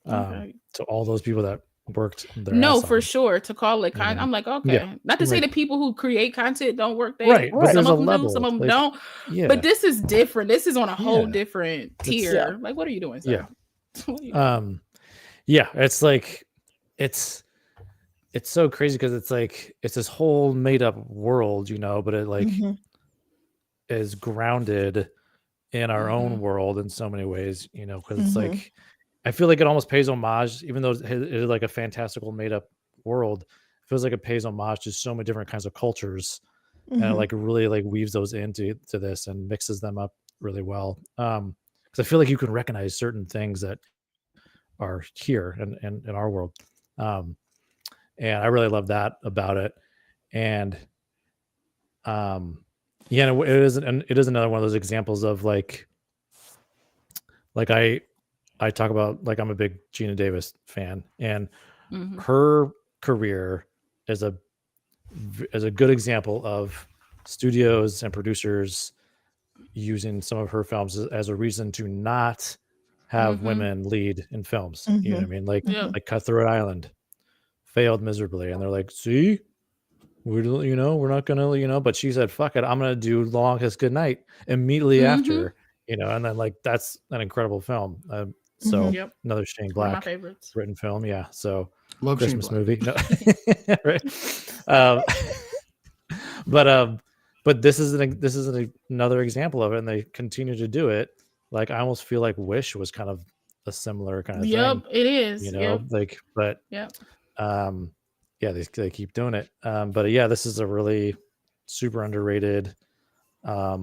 Okay. to all those people that worked their No, ass for off. sure. To call it content, know? I'm like, okay. Yeah. Not to say Like- that people who create content don't work. They Right, but some there's of a them level. do, some of them like, don't. Yeah. But this is different. This is on a whole Yeah. different It's- tier. Yeah. Like, what are you doing, sir? Yeah. What are you doing? Yeah, it's like it's so crazy because it's like it's this whole made up world, you know, but it like is grounded in our own world in so many ways, you know, because it's like I feel like it almost pays homage, even though it is like a fantastical made up world. It feels like it pays homage to so many different kinds of cultures, and it like really like weaves those into this and mixes them up really well. Because I feel like you can recognize certain things that are here in our world, and I really love that about it. And yeah, it is another one of those examples of like I talk about, like, I'm a big Gina Davis fan, and her career is a good example of studios and producers using some of her films as a reason to not have women lead in films. You know what I mean? Like like Cutthroat Island failed miserably, and they're like, see, we're not gonna, but she said, fuck it, I'm gonna do Longest Goodnight immediately after, and then like that's an incredible film. So another Shane One of my Black favorites. written film, yeah. So Love Shane Christmas Black. movie, no. Right? But this is another example of it, and they continue to do it. Like I almost feel like Wish was kind of a similar kind of thing. It is. Like, but yeah, they keep doing it. But yeah, this is a really super underrated. Yeah,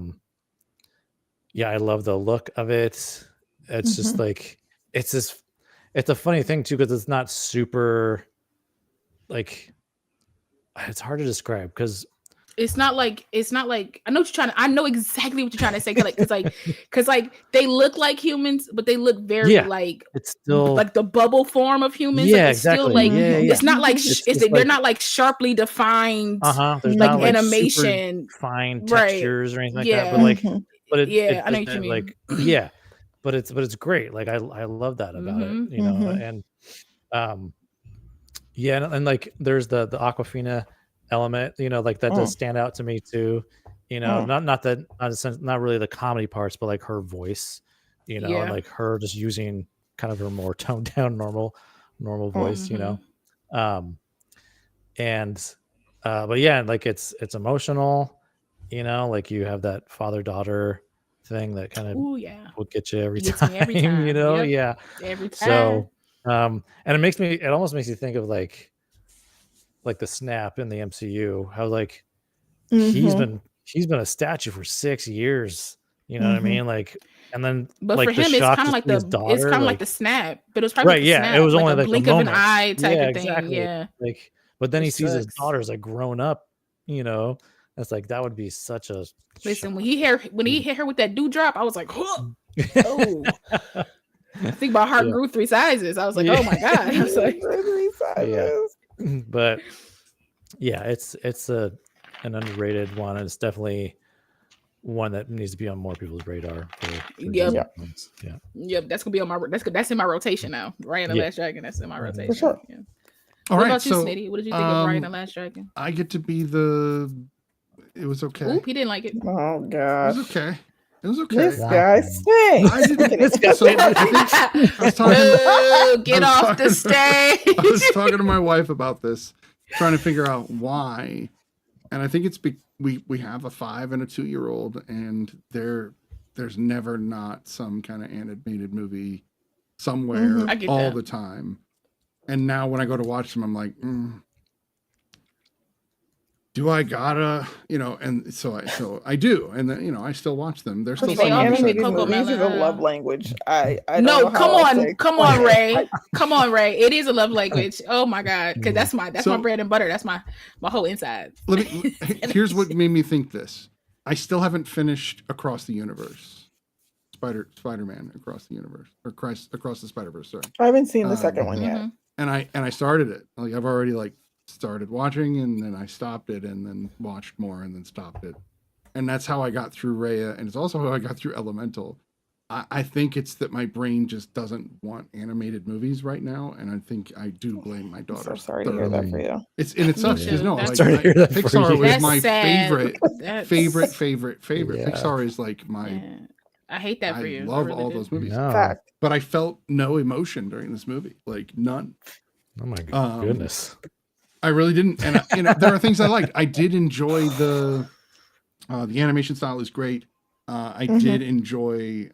I love the look of it. It's just like it's a funny thing too, because it's not super like, it's hard to describe because it's not like I know exactly what you're trying to say, because they look like humans, but they look very like it's still like the bubble form of humans. Yeah, like, it's exactly. Still like yeah. it's not like they're like, not like sharply defined there's like not animation, super fine right. textures or anything like Yeah. that, but like but it I know what you mean. like yeah, but it's great. Like I love that about it, and yeah, and like there's the Aquafina element, like that does stand out to me too, not really the comedy parts, but like her voice, and like her just using kind of her more toned down normal voice, and but yeah, like it's emotional, like you have that father-daughter thing that kind of will get you every time, yeah, every time. So and it almost makes you think of like the Snap in the MCU, how like he's been a statue for 6 years, you know what I mean, like, and then but like for him it's kind of like like the Snap, but it was probably right, like the yeah, snap, it was like only a like blink a of an moment. eye type of exactly. thing, yeah. Like, but then he It sees his sucks. daughters like grown up, That's like, that would be such a Listen, when he hit her with that dewdrop, I was like, oh. I think my heart grew 3 sizes. I was like, oh my god. I was like, 3 sizes. But yeah, it's an underrated one, and it's definitely one that needs to be on more people's radar. Yep, that's gonna be on my that's in my rotation now. Raya and the Last Dragon, that's in my rotation. For sure. Yeah. All what right, about you, so Snitty? What did you think of Raya and the Last Dragon? I get to be it was okay. Oop, he didn't like it. Oh It gosh. was okay. It was okay. This guy stinks. I didn't. So I think I was talking. Boo, get off the stage. I was talking to my wife about this, trying to figure out why, and I think it's we have a 5 and a 2-year-old, and there's never not some kind of animated movie somewhere I get all that. the time, and now when I go to watch them, I'm like, do I gotta, and so I do, and then, I still watch them. They're still They fun all to give me say. Coco Movies is a Melon. love language. I don't No, know how come on, Ray. Come on, Ray. It is a love language. Oh my god, because that's my bread and butter. That's my whole inside. Here's what made me think this. I still haven't finished Across the Universe. Spider-Man Across the Universe, or Across the Spider-Verse. Sorry, I haven't seen the second one yet. Mhm. and I started it. Like I've already like started watching, and then I stopped it, and then watched more, and then stopped it. And that's how I got through Raya, and it's also how I got through Elemental. I think it's that my brain just doesn't want animated movies right now, and I think I do blame my I'm daughter. so sorry to hear that for you. It sucks Me because too. no, That's- like, Sorry to hear that for Pixar you. was That's my sad. favorite. Yeah. Pixar is like my. Yeah. I hate that for I you. love I really all do. those movies, No. Fact. but I felt no emotion during this movie, like none. Oh my Um, goodness. I really didn't, and there are things I liked. I did enjoy the animation style is great. I did enjoy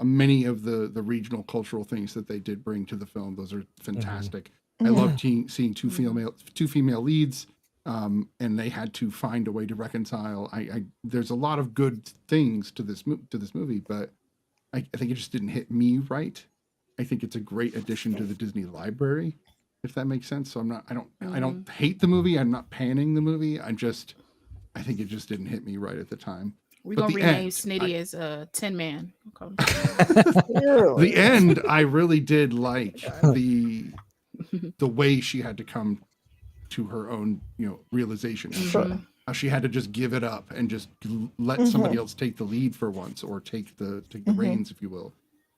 many of the regional cultural things that they did bring to the film. Those are fantastic. I loved seeing two female leads, and they had to find a way to reconcile. There's a lot of good things to this movie, but I think it just didn't hit me right. I think it's a great addition to the Disney library, if that makes sense. So I don't hate the movie. I'm not panning the movie. I think it just didn't hit me right at the time. We're But gonna the rename end, Snitty as Tin Man. The end, I really did like the way she had to come to her own, realization. How she had to just give it up and just let somebody else take the lead for once, or take the reins, if you will.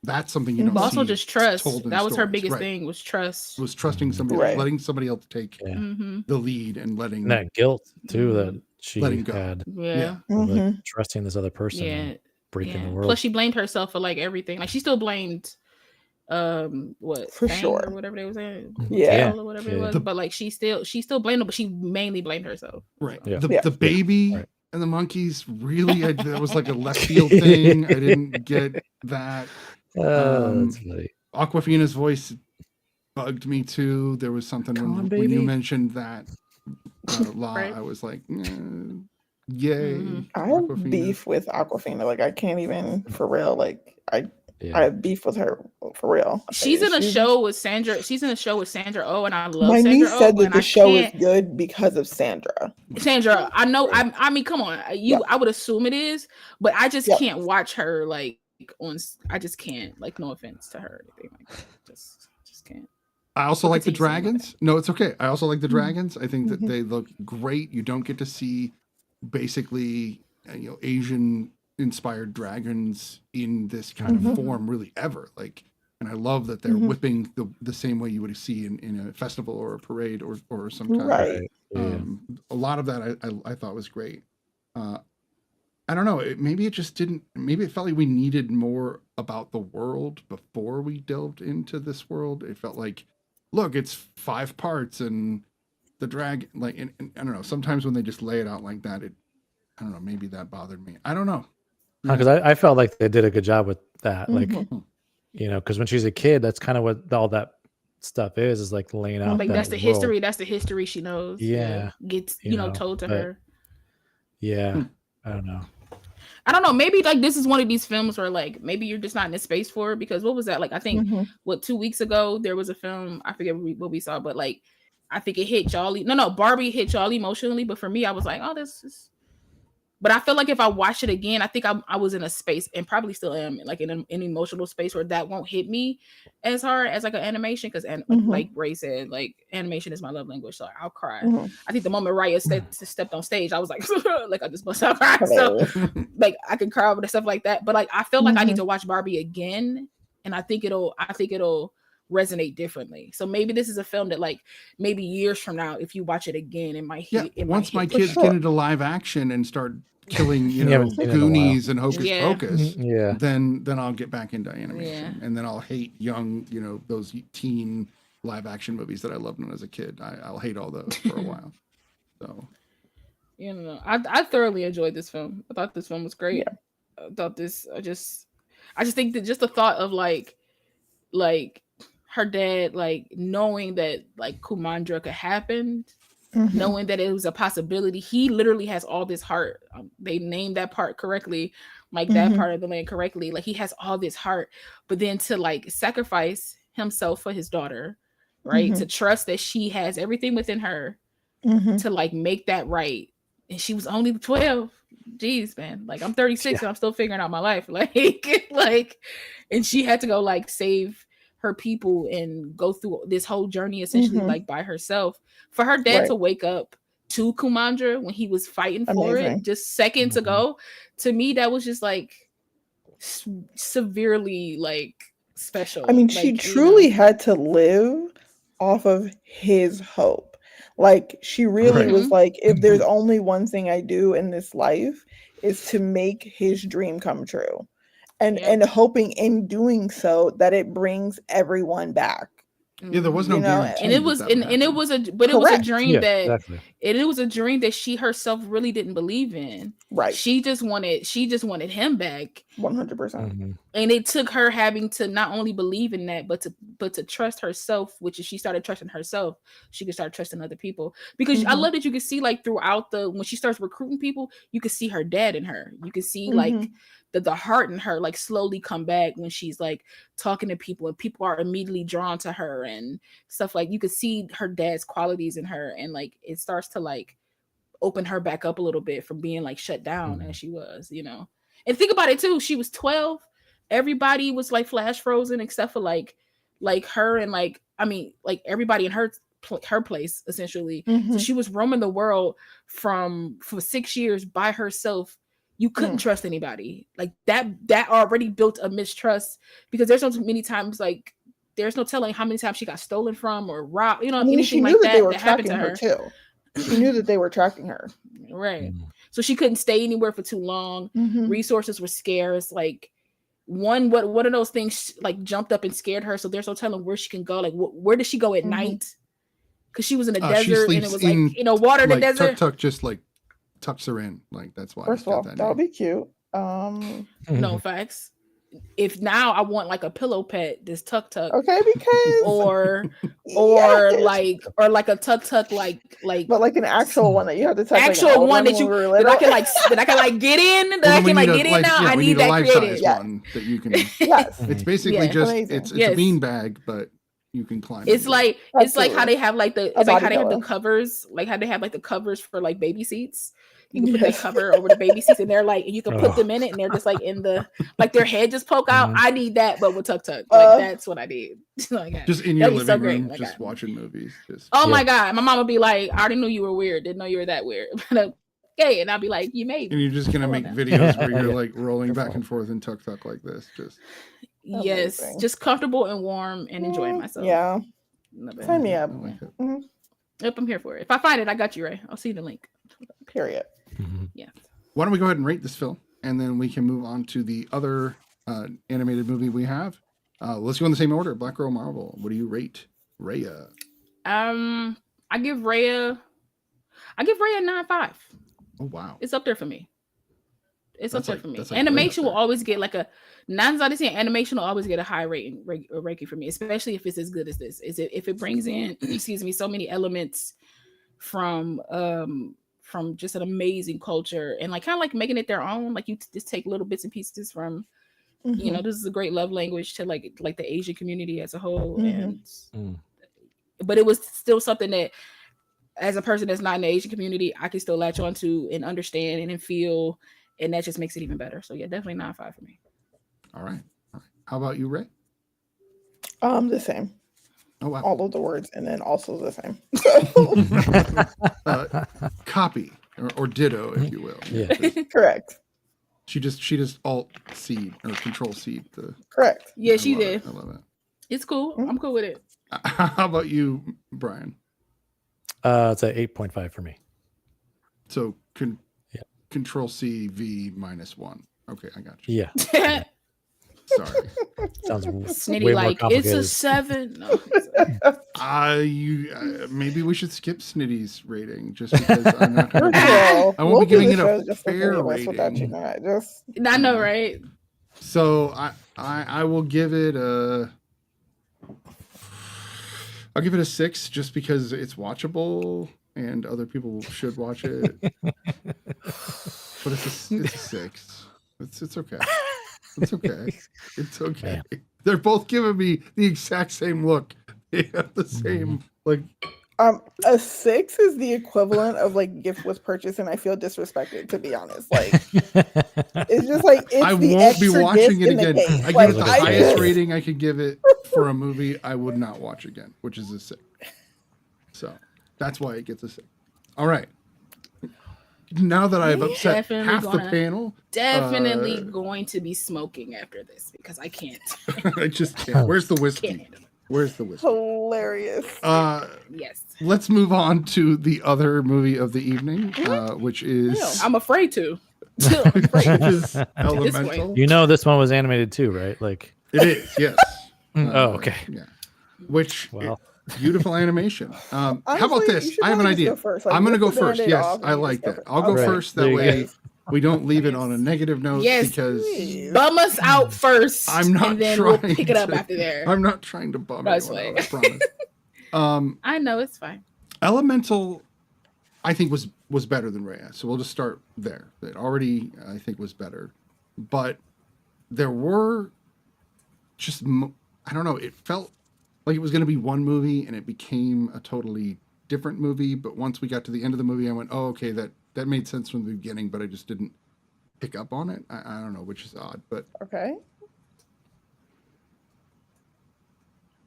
That's something you don't But also see just trust. told in That was her stories. biggest Right. thing, was trust. Was trusting somebody, Right. letting somebody else take Mm-hmm. the lead, and letting And that guilt too that she Letting go. had, Yeah. of, like, trusting this other person, Yeah. and breaking the Yeah. world. Plus, she blamed herself for like everything. Like she still blamed, what For Fang sure. or whatever they was saying, Yeah. or whatever it Yeah. was. But like she still blamed them, but she mainly blamed herself. Right. Yeah. The baby Right. and the monkeys, really, that was like a left field thing. I didn't get that. That's funny. Aquafina's voice bugged me too. There was something Come on, when you baby. mentioned that law, Right. I was like, yay. Mhm. I have Awkwafina. beef with Aquafina. Like I can't even, for real. Like I Yeah. have beef with her for real. She's in a show with Sandra. She's in a show with Sandra Oh, and I love My Sandra niece Oh. said that and the I show is can't- good because of Sandra. Sandra, I know. I mean, come on. I would assume it is, but I just Yep. can't watch her like on. I just can't. Like, no offense to her, or anything like that. Just can't. I also We'll like the continue saying dragons. No, it's okay. I also like the dragons. I think that they look great. You don't get to see basically, Asian inspired dragons in this kind of form really ever. Like, and I love that they're whipping the same way you would see in a festival or a parade or some kind. Right. Yeah. A lot of that I thought was great. I don't know. Maybe it just didn't. Maybe it felt like we needed more about the world before we delved into this world. It felt like, look, it's 5 parts, and the drag. Like, and I don't know. Sometimes when they just lay it out like that, I don't know. Maybe that bothered me. I don't know. Because I felt like they did a good job with that. Like, Mhm. because when she's a kid, that's kind of what all that stuff is like laying out. Like that that's the world. history. That's the history she knows. Yeah. Gets You know, told to but- her. Yeah. I don't know. I don't know. Maybe like this is one of these films where like maybe you're just not in the space for it, because what was that? Like I think Mhm. 2 weeks ago there was a film. I forget what we saw, but like I think it hit y'all. No, Barbie hit y'all emotionally, but for me, I was like, oh, this is. But I feel like if I watch it again, I think I was in a space, and probably still am, like in an emotional space where that won't hit me as hard as like an animation. Because like Ray said, like animation is my love language, so I'll cry. Mhm. I think the moment Raya stepped on stage, I was like, like I just bust out crying. So like I can cry over the stuff like that. But like I feel like I need to watch Barbie again, and I think it'll resonate differently. So maybe this is a film that like maybe years from now, if you watch it again, it might hit. Yeah. It might Once my hit kids sure. get into live action and start killing, You haven't seen it in a while. Goonies and Hocus Yeah. Pocus, Yeah. then I'll get back into animation, Yeah. and then I'll hate young, those teen live action movies that I loved when I was a kid. I'll hate all those for a while. So I thoroughly enjoyed this film. I thought this film was great. Yeah. I thought this. I just think that just the thought of like her dad, like knowing that like Kumandra could happen, knowing that it was a possibility. He literally has all this heart. They named that part correctly, like that part of the land correctly. Like he has all this heart, but then to like sacrifice himself for his daughter, right? To trust that she has everything within her to like make that right, and she was only 12. Jeez, man. Like I'm 36 and I'm still figuring out my life. Like, and she had to go like save her people and go through this whole journey essentially like by herself. For her dad to wake up to Kumandra when he was fighting for it just seconds ago, to me that was just like severely like special. I mean, like, she truly had to live off of his hope. Like she really was like, if there's only one thing I do in this life is to make his dream come true. And hoping in doing so that it brings everyone back. Yeah, there was no guarantee. And it was Correct. it was a dream that it was a dream that she herself really didn't believe in. Right. She just wanted him back. 100%. And it took her having to not only believe in that, but to trust herself, which is she started trusting herself, she could start trusting other people. Because I love that you can see like throughout when she starts recruiting people, you can see her dad in her. You can see like the heart in her like slowly come back when she's like talking to people and people are immediately drawn to her and stuff. Like you could see her dad's qualities in her, and like it starts to like open her back up a little bit from being like shut down as she was, And think about it too, she was 12. Everybody was like flash frozen except for like her and like everybody in her place essentially. So she was roaming the world for 6 years by herself. You couldn't trust anybody. Like that already built a mistrust, because there's so many times like there's no telling how many times she got stolen from or robbed, anything like that happened to her too. She knew that they were tracking her. Right. So she couldn't stay anywhere for too long. Resources were scarce. Like one of those things like jumped up and scared her. So there's no telling where she can go. Like where does she go at night? Because she was in a desert and it was like water in the desert. Tuk just like tucks her in. Like that's why. First of all, that would be cute. No facts. If now I want like a pillow pet, this tuk, okay, because or like a tuk like but like an actual one that you have to touch, actual one that I can like get in, that I can like get in now. I need that creative one that you can. Yes, it's basically just it's a bean bag, but you can climb. It's like how they have like how they have the covers, like how they have like the covers for like baby seats. You can put that cover over the baby seats, and they're like, you can put them in it, and they're just like in the like their head just poke out. I need that, but with tuk. Like that's what I need. Like, just in your living room, just watching movies. My god, my mom would be like, I already knew you were weird. Didn't know you were that weird. Okay, and I'll be like, you made me. And you're just gonna make videos where you're like rolling back and forth in tuk like this, just. Yes, just comfortable and warm and enjoying myself. Yeah, sign me up. Yep, I'm here for it. If I find it, I got you, Ray. I'll see the link. Period. Yeah. Why don't we go ahead and rate this film, and then we can move on to the other animated movie we have. Let's go in the same order. BlackGirlMarvel. What do you rate Raya? I give Raya a 9.5. Oh wow, it's up there for me. It's up there for me. Animation will always get like a 9 out of 10. Animation will always get a high ranking for me, especially if it's as good as this. If it brings in, so many elements from just an amazing culture and like kind of like making it their own. Like you just take little bits and pieces from, this is a great love language to like the Asian community as a whole. But it was still something that, as a person that's not in the Asian community, I can still latch onto and understand and feel, and that just makes it even better. So yeah, definitely 9.5 for me. All right. How about you, Ray? The same. Oh wow. All of the words, and then also the same. Copy or ditto, if you will. Yeah. Correct. She just Alt C or Control C. Correct. Yeah, she did. I love it. It's cool. I'm cool with it. How about you, Brian? It's a 8.5 for me. So Control C V -1. Okay, I got you. Yeah. Sorry. Sounds snitty like it's a 7. No. Maybe we should skip Snitty's rating just because I'm not going to. I won't be giving it a fair rating. I know, right? So I will give it a. I'll give it a 6 just because it's watchable and other people should watch it. But it's a 6. It's okay. It's okay. It's okay. Man. They're both giving me the exact same look. They have the same like A 6 is the equivalent of like gift was purchased, and I feel disrespected, to be honest. Like it's just like it's I the won't be extra watching gift it in the again. cake. I give Like, it the I highest just- rating I could give it for a movie. I would not watch again, which is a 6. So that's why it gets a 6. All right. Now that I've upset Definitely half the gonna- panel, Definitely going to be smoking after this because I can't. I just can't. Where's the Can't whiskey? handle it. Where's the whiskey? hilarious. Yes. Let's move on to the other movie of the evening, which is I'm afraid to. which is Elemental. You know, this one was animated too, right? Like, It is, yes. oh, okay. Yeah. Which Well. beautiful animation. How about Honestly, you this? should I have an probably just idea. go first. Like, I'm going to rip go the first. Band-Aid Yes, off and I you like just that. go I'll go Right. first. That There you way go. we don't leave it on a negative note Yes. because Bum us out first. I'm not and then trying we'll pick it up to- after there. I'm not trying to bum That's anyone fine. out, I promise. I know it's fine. Elemental, I think was better than Raya. So we'll just start there. It already, I think, was better, but there were just I don't know. It felt like it was going to be one movie, and it became a totally different movie. But once we got to the end of the movie, I went, "Oh, okay, that made sense from the beginning," but I just didn't pick up on it. I don't know, which is odd, but Okay.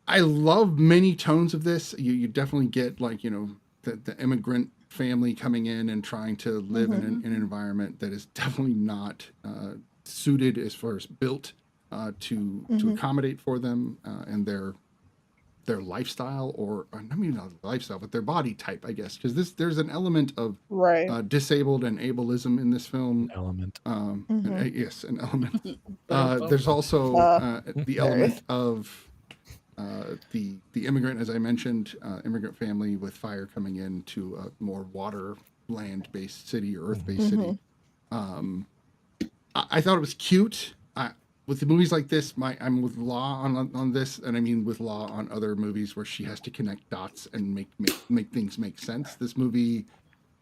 I love many tones of this. You definitely get like, the immigrant family coming in and trying to live in an environment that is definitely not suited as far as built to accommodate for them and their lifestyle, or not maybe not lifestyle, but their body type, I guess, because there's an element of Right. disabled and ableism in this film. Element. Yes, an element. There's also the element of the immigrant, as I mentioned, immigrant family with fire coming into a more water land-based city or earth-based city. I thought it was cute. With the movies like this, I'm with Law on this, and I mean with Law on other movies where she has to connect dots and make things make sense. This movie,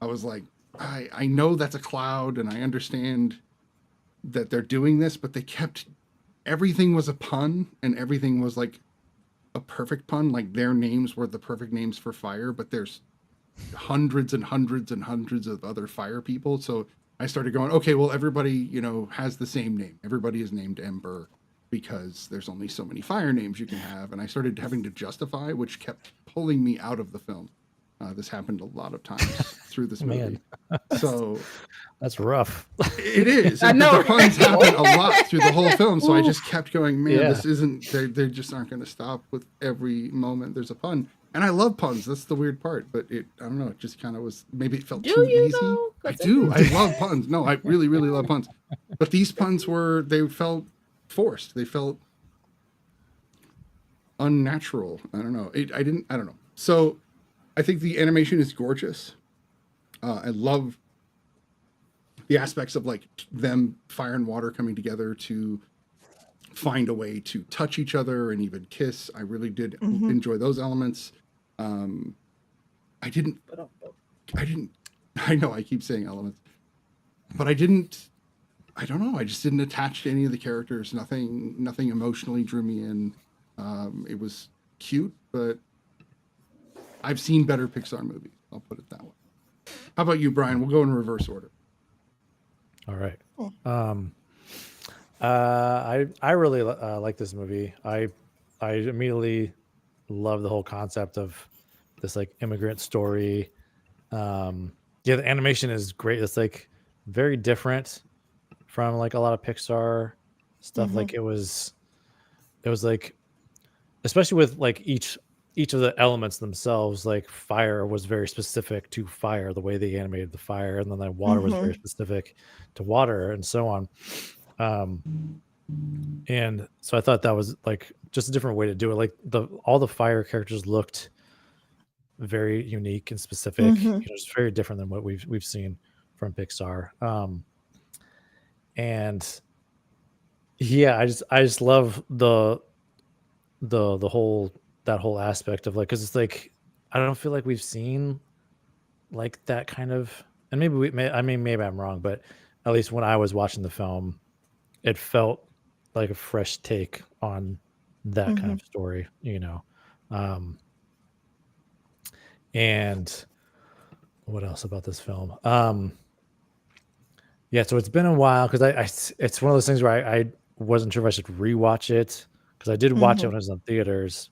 I was like, I know that's a cloud, and I understand that they're doing this, but everything was a pun, and everything was like a perfect pun. Like their names were the perfect names for fire, but there's hundreds and hundreds and hundreds of other fire people. So I started going, okay, well, everybody, has the same name. Everybody is named Ember because there's only so many fire names you can have. And I started having to justify, which kept pulling me out of the film. This happened a lot of times through this movie. So That's rough. it is. I know. The puns happen a lot through the whole film. So I just kept going, man, Yeah. this isn't, they just aren't going to stop with every moment there's a pun. And I love puns. That's the weird part. But I don't know, it just kind of was, maybe it felt Do too you, easy. though? I do. I love puns. No, I really, really love puns. But these puns they felt forced. They felt unnatural. I don't know. I don't know. So I think the animation is gorgeous. I love the aspects of like them fire and water coming together to find a way to touch each other and even kiss. I really did enjoy those elements. I know I keep saying elements, but I don't know. I just didn't attach to any of the characters. Nothing emotionally drew me in. It was cute, but I've seen better Pixar movies. I'll put it that way. How about you, Brian? We'll go in reverse order. All right. I really like this movie. I immediately love the whole concept of this like immigrant story. Yeah, the animation is great. It's like very different from like a lot of Pixar stuff. Like it was like, especially with like each of the elements themselves, like fire was very specific to fire, the way they animated the fire, and then like water was very specific to water, and so on. And so I thought that was like just a different way to do it. Like all the fire characters looked very unique and specific. It's very different than what we've seen from Pixar. And yeah, I just love the whole aspect of like, because it's like I don't feel like we've seen like that kind of, and maybe maybe I'm wrong, but at least when I was watching the film, it felt like a fresh take on that kind of story, And what else about this film? Yeah, so it's been a while because it's one of those things where I wasn't sure if I should rewatch it because I did watch it when it was in theaters,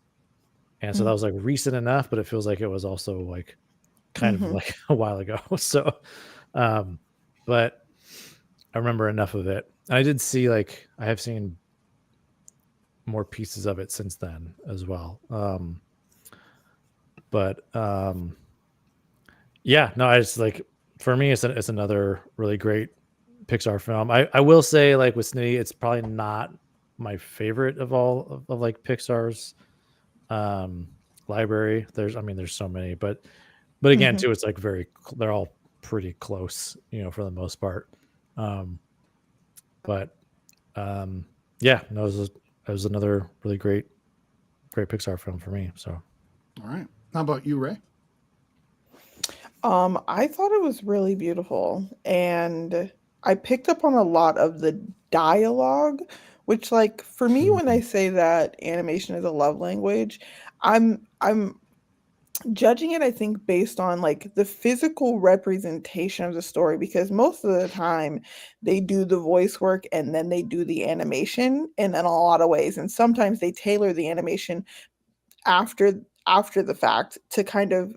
and so that was like recent enough, but it feels like it was also like kind of like a while ago. So, but I remember enough of it. I did see like I have seen more pieces of it since then as well. Yeah, no, I just like for me, it's another really great Pixar film. I will say, like with Snitty, it's probably not my favorite of all of like Pixar's library. There's so many, but again, too, it's like they're all pretty close, for the most part. Yeah, no, it was another really great Pixar film for me. So, all right, how about you, Ray? I thought it was really beautiful, and I picked up on a lot of the dialogue, which, like, for me, when I say that animation is a love language, I'm judging it, I think, based on like the physical representation of the story, because most of the time they do the voice work and then they do the animation in a lot of ways, and sometimes they tailor the animation after the fact to kind of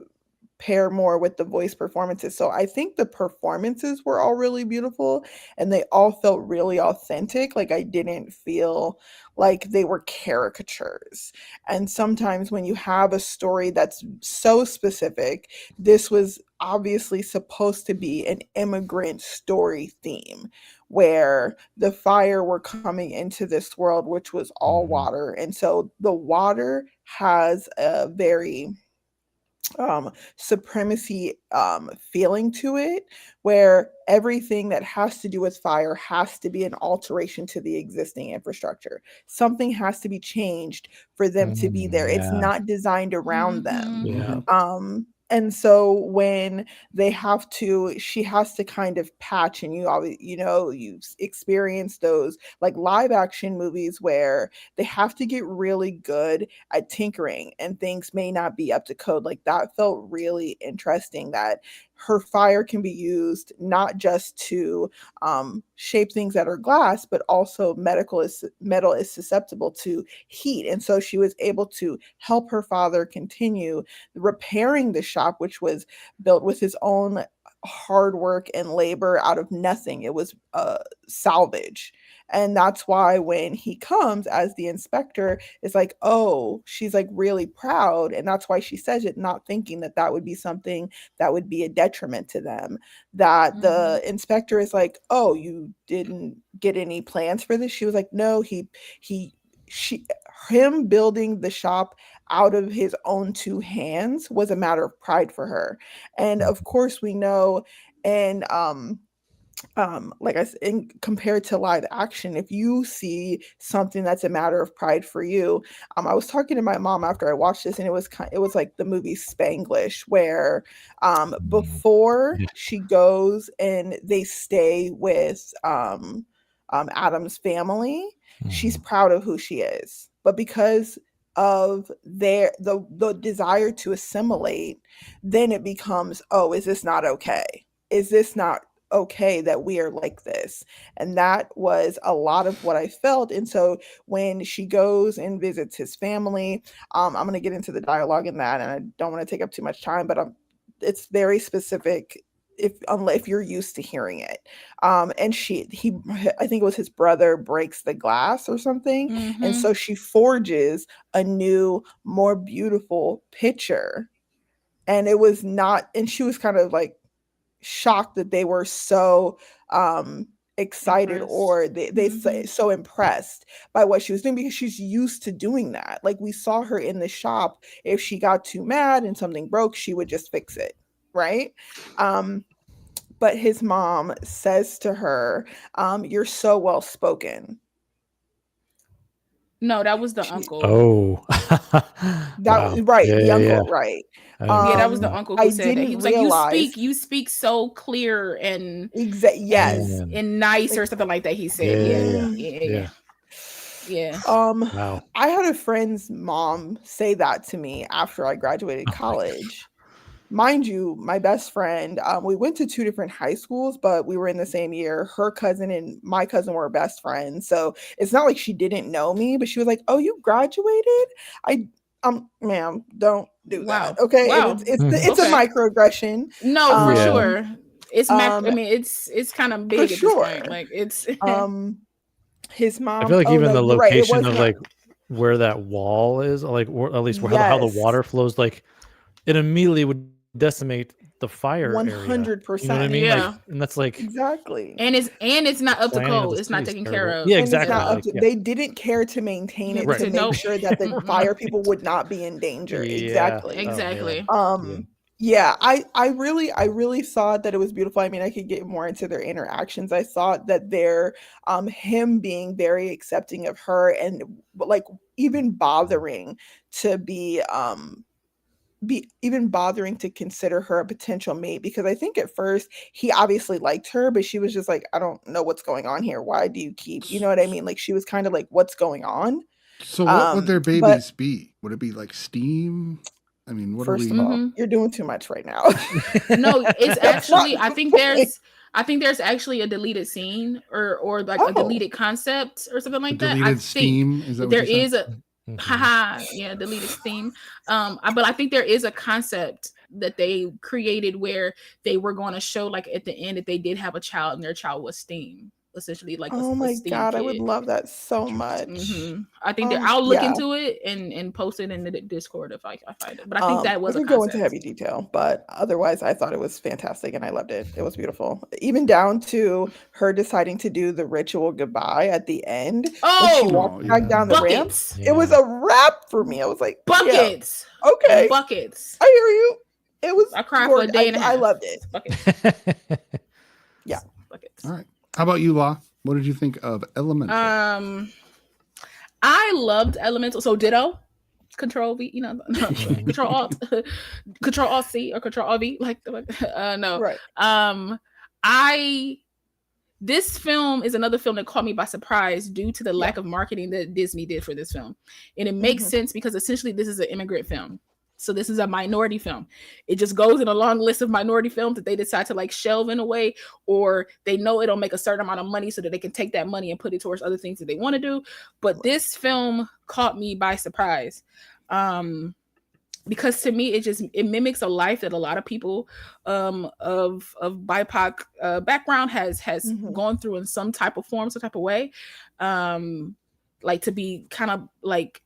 pair more with the voice performances. So I think the performances were all really beautiful and they all felt really authentic. Like I didn't feel like they were caricatures. And sometimes when you have a story that's so specific, this was obviously supposed to be an immigrant story theme where the fire were coming into this world, which was all water. And so the water has a very supremacy feeling to it, where everything that has to do with fire has to be an alteration to the existing infrastructure. Something has to be changed for them to be there. It's not designed around them. Yeah. And so when she has to kind of patch, and you've experienced those like live action movies where they have to get really good at tinkering and things may not be up to code. Like that felt really interesting, that her fire can be used not just to shape things that are glass, but also metal is susceptible to heat. And so she was able to help her father continue repairing the shop, which was built with his own hard work and labor out of nothing. It was salvage. And that's why when he comes as the inspector, it's like, oh, she's like really proud. And that's why she says it, not thinking that that would be something that would be a detriment to them. That the inspector is like, oh, you didn't get any plans for this? She was like, no, him building the shop out of his own two hands was a matter of pride for her. And of course we know, and like I said, compared to live action, if you see something that's a matter of pride for you, I was talking to my mom after I watched this, and it was like the movie Spanglish, where before she goes and they stay with Adam's family, she's proud of who she is, but because of the desire to assimilate, then it becomes, oh, is this not okay? Is this not okay that we are like this? And that was a lot of what I felt. And so when she goes and visits his family, I'm going to get into the dialogue in that, and I don't want to take up too much time, but it's very specific if you're used to hearing it. And I think it was his brother breaks the glass or something. And so she forges a new, more beautiful picture. And it was not, and she was kind of like shocked that they were so excited, or they say so impressed by what she was doing, because she's used to doing that. Like we saw her in the shop, if she got too mad and something broke, she would just fix it, right? But his mom says to her, you're so well spoken. No, that was the uncle. Oh, Right, yeah, the uncle, yeah. right? Yeah, that was the uncle who said that. He was realize, like, you speak so clear and yes, and nice, or something like that. He said, yeah. I had a friend's mom say that to me after I graduated college. mind you, my best friend, we went to 2 different high schools, but we were in the same year. Her cousin and my cousin were best friends. So it's not like she didn't know me, but she was like, "Oh, you graduated?" Ma'am, don't do Wow. that. Okay. Wow. And it's Okay. a microaggression. No, for Yeah. sure. It's I Um, mean, it's kind of for big at this sure. point. Like it's His mom. I feel like oh, even no, the you're right. It location was of not. like where that wall is, like or at least how the Yes. water flows, like it immediately would decimate the fire area. You know what I 100%. mean? Yeah. Like, and that's like Exactly. and it's not up to planning of code. the It's not city's taken terrible. care of. Yeah, And it's exactly. not up Like, to, yeah. they didn't care to maintain it Right. to make Nope. sure that the fire people would not be in danger. Yeah. Exactly. Oh, man. Exactly. Yeah, I really thought that it was beautiful. I mean, I could get more into their interactions. I thought that their him being very accepting of her and like even bothering to be even bothering to consider her a potential mate, because I think at first he obviously liked her, but she was just like, I don't know what's going on here. Why do you keep, you know what I mean? Like she was kind of like, what's going on? So what would their But babies be? Would it be like steam? I mean, what first are of we? all, Mhm. you're doing too much right now. No, it's That's not actually I the think point. there's actually a deleted scene or like a Oh. deleted concept or something like that. I Deleted think steam? Is that what there you is said? a haha, yeah, deleted steam. But I think there is a concept that they created where they were going to show like at the end that they did have a child and their child was steam, essentially like Oh a my steam God, kid. I would love that so much. I think that I'll look Yeah. into it and post it in the Discord if I find it. But I think that We was a could go into concept. heavy detail, but otherwise I thought it was fantastic and I loved it. It was beautiful. Even down to her deciding to do the ritual goodbye at the end when she Oh, walked back down the ramp. buckets, It was a wrap for me. I was like, yeah, buckets, okay, buckets. I hear you. It was I cried for a day and a half. I loved it. Buckets, Yeah. buckets. All right. How about you, La? What did you think of Elemental? I loved Elemental. So ditto. Control V, you know, Control Alt, Control Alt C or Control Alt V, like no. Right. This film is another film that caught me by surprise due to the lack of marketing that Disney did for this film. And it makes sense because essentially this is an immigrant film. So this is a minority film. It just goes in a long list of minority films that they decide to like shelve in a way, or they know it'll make a certain amount of money so that they can take that money and put it towards other things that they want to do. But this film caught me by surprise. Because to me, it mimics a life that a lot of people of BIPOC background has gone through in some type of form, some type of way. Like to be kind of like,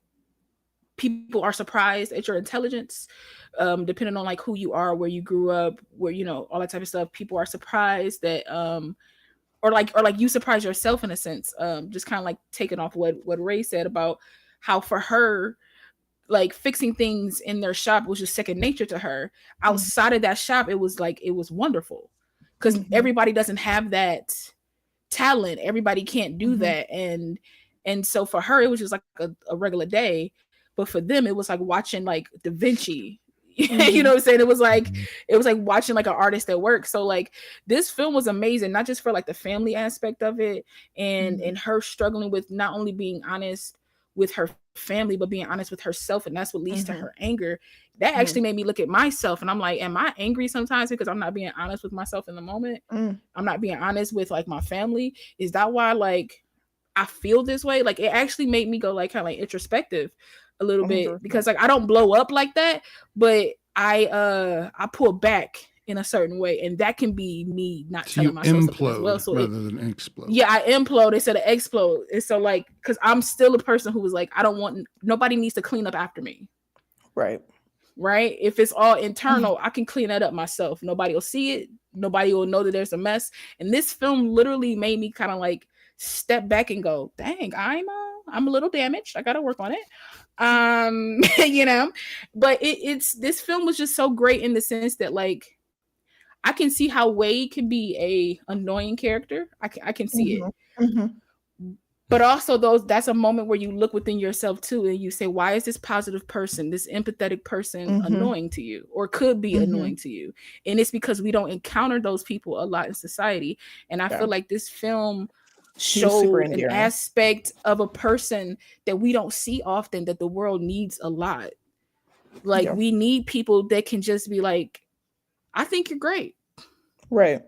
people are surprised at your intelligence, depending on like who you are, where you grew up, where, you know, all that type of stuff. People are surprised that, or like you surprise yourself in a sense. Just kind of like taking off what Ray said about how for her, like fixing things in their shop was just second nature to her. Outside of that shop, it was wonderful because everybody doesn't have that talent. Everybody can't do that. And so for her, it was just like a regular day. But for them, it was like watching like Da Vinci. You know what I'm saying? It was like watching like an artist at work. So like this film was amazing, not just for like the family aspect of it and her struggling with not only being honest with her family, but being honest with herself. And that's what leads to her anger. That actually made me look at myself. And I'm like, am I angry sometimes because I'm not being honest with myself in the moment? I'm not being honest with like my family. Is that why like I feel this way? Like it actually made me go like kind of like introspective a little bit, because like I don't blow up like that, but I pull back in a certain way, and that can be me not So telling myself something as implode well. So rather than explode. yeah, I implode instead of explode. And so like, because I'm still a person who was like, I don't want, nobody needs to clean up after me. Right. If it's all internal, I can clean that up myself. Nobody will see it. Nobody will know that there's a mess. And this film literally made me kind of like step back and go, dang, I'm a little damaged. I gotta work on it. You know, but this film was just so great in the sense that like I can see how Wade can be a annoying character. I can see it. But also that's a moment where you look within yourself too, and you say, why is this positive person, this empathetic person annoying to you, or could be annoying to you? And it's because we don't encounter those people a lot in society. And I feel like this film showed an aspect of a person that we don't see often, that the world needs a lot. Like we need people that can just be like, I think you're great. Right.